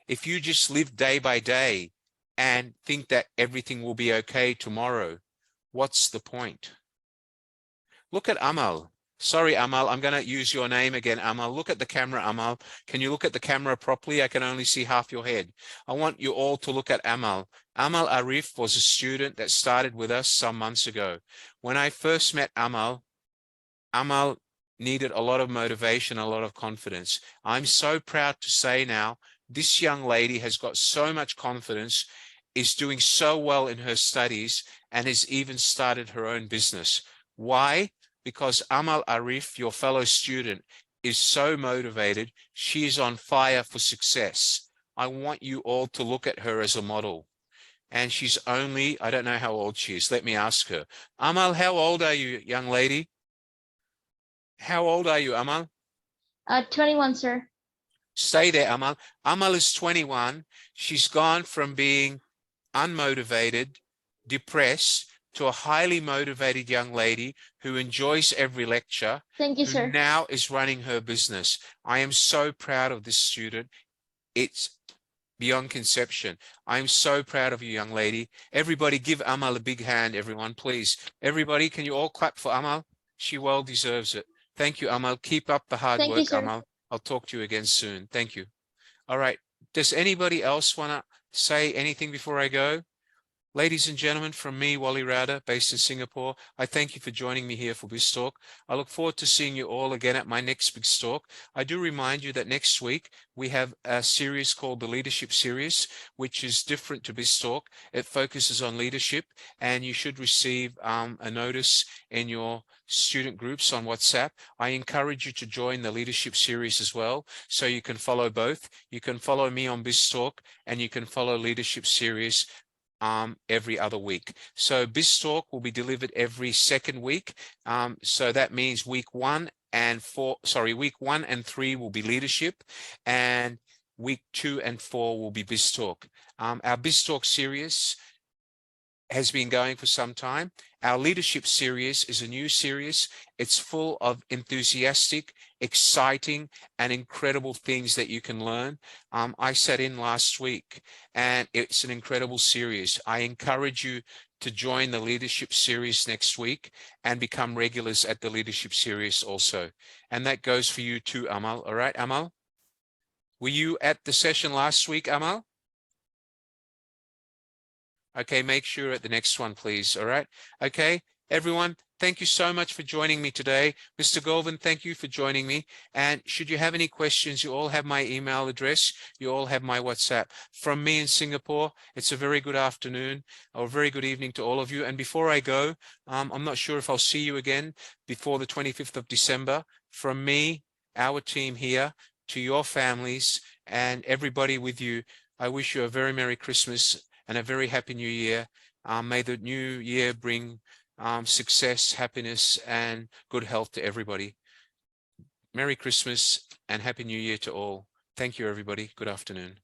If you just live day by day and think that everything will be okay tomorrow, what's the point? Look at Amal. Sorry, Amal, I'm going to use your name again, Amal. Look at the camera, Amal. Can you look at the camera properly? I can only see half your head. I want you all to look at Amal. Amal Arif was a student that started with us some months ago. When I first met Amal, Amal needed a lot of motivation, a lot of confidence. I'm so proud to say now, this young lady has got so much confidence, is doing so well in her studies, and has even started her own business. Why? Because Amal Arif, your fellow student, is so motivated. She is on fire for success. I want you all to look at her as a model. And she's only, I don't know how old she is. Let me ask her. Amal, how old are you, young lady? How old are you, Amal? 21, sir. Stay there, Amal. Amal is 21. She's gone from being unmotivated, depressed, to a highly motivated young lady who enjoys every lecture. Thank you, sir. Who now is running her business. I am so proud of this student. It's beyond conception. I am so proud of you, young lady. Everybody give Amal a big hand, everyone, please. Everybody, can you all clap for Amal? She well deserves it. Thank you, Amal. Keep up the hard work, Amal. I'll talk to you again soon. Thank you. All right. Does anybody else want to say anything before I go? Ladies and gentlemen, from me, Wally Rauda, based in Singapore, I thank you for joining me here for BizTalk. I look forward to seeing you all again at my next BizTalk. I do remind you that next week we have a series called the Leadership Series, which is different to BizTalk. It focuses on leadership, and you should receive a notice in your student groups on WhatsApp. I encourage you to join the Leadership Series as well, so you can follow both. You can follow me on BizTalk, and you can follow Leadership Series every other week. So BizTalk will be delivered every second week. So that means week 1 and 3 will be leadership, and week 2 and 4 will be BizTalk. Our BizTalk series has been going for some time. Our leadership series is a new series. It's full of enthusiastic, exciting, and incredible things that you can learn. I sat in last week and it's an incredible series. I encourage you to join the leadership series next week and become regulars at the leadership series also. And that goes for you too, Amal. All right, Amal? Were you at the session last week, Amal? Okay, make sure at the next one, please. All right. Okay, everyone, thank you so much for joining me today. Mr. Golvan, thank you for joining me. And should you have any questions, you all have my email address. You all have my WhatsApp. From me in Singapore, it's a very good afternoon or a very good evening to all of you. And before I go, I'm not sure if I'll see you again before the 25th of December. From me, our team here, to your families and everybody with you, I wish you a very Merry Christmas and a very Happy New Year. May the new year bring success, happiness, and good health to everybody. Merry Christmas and Happy New Year to all. Thank you, everybody. Good afternoon.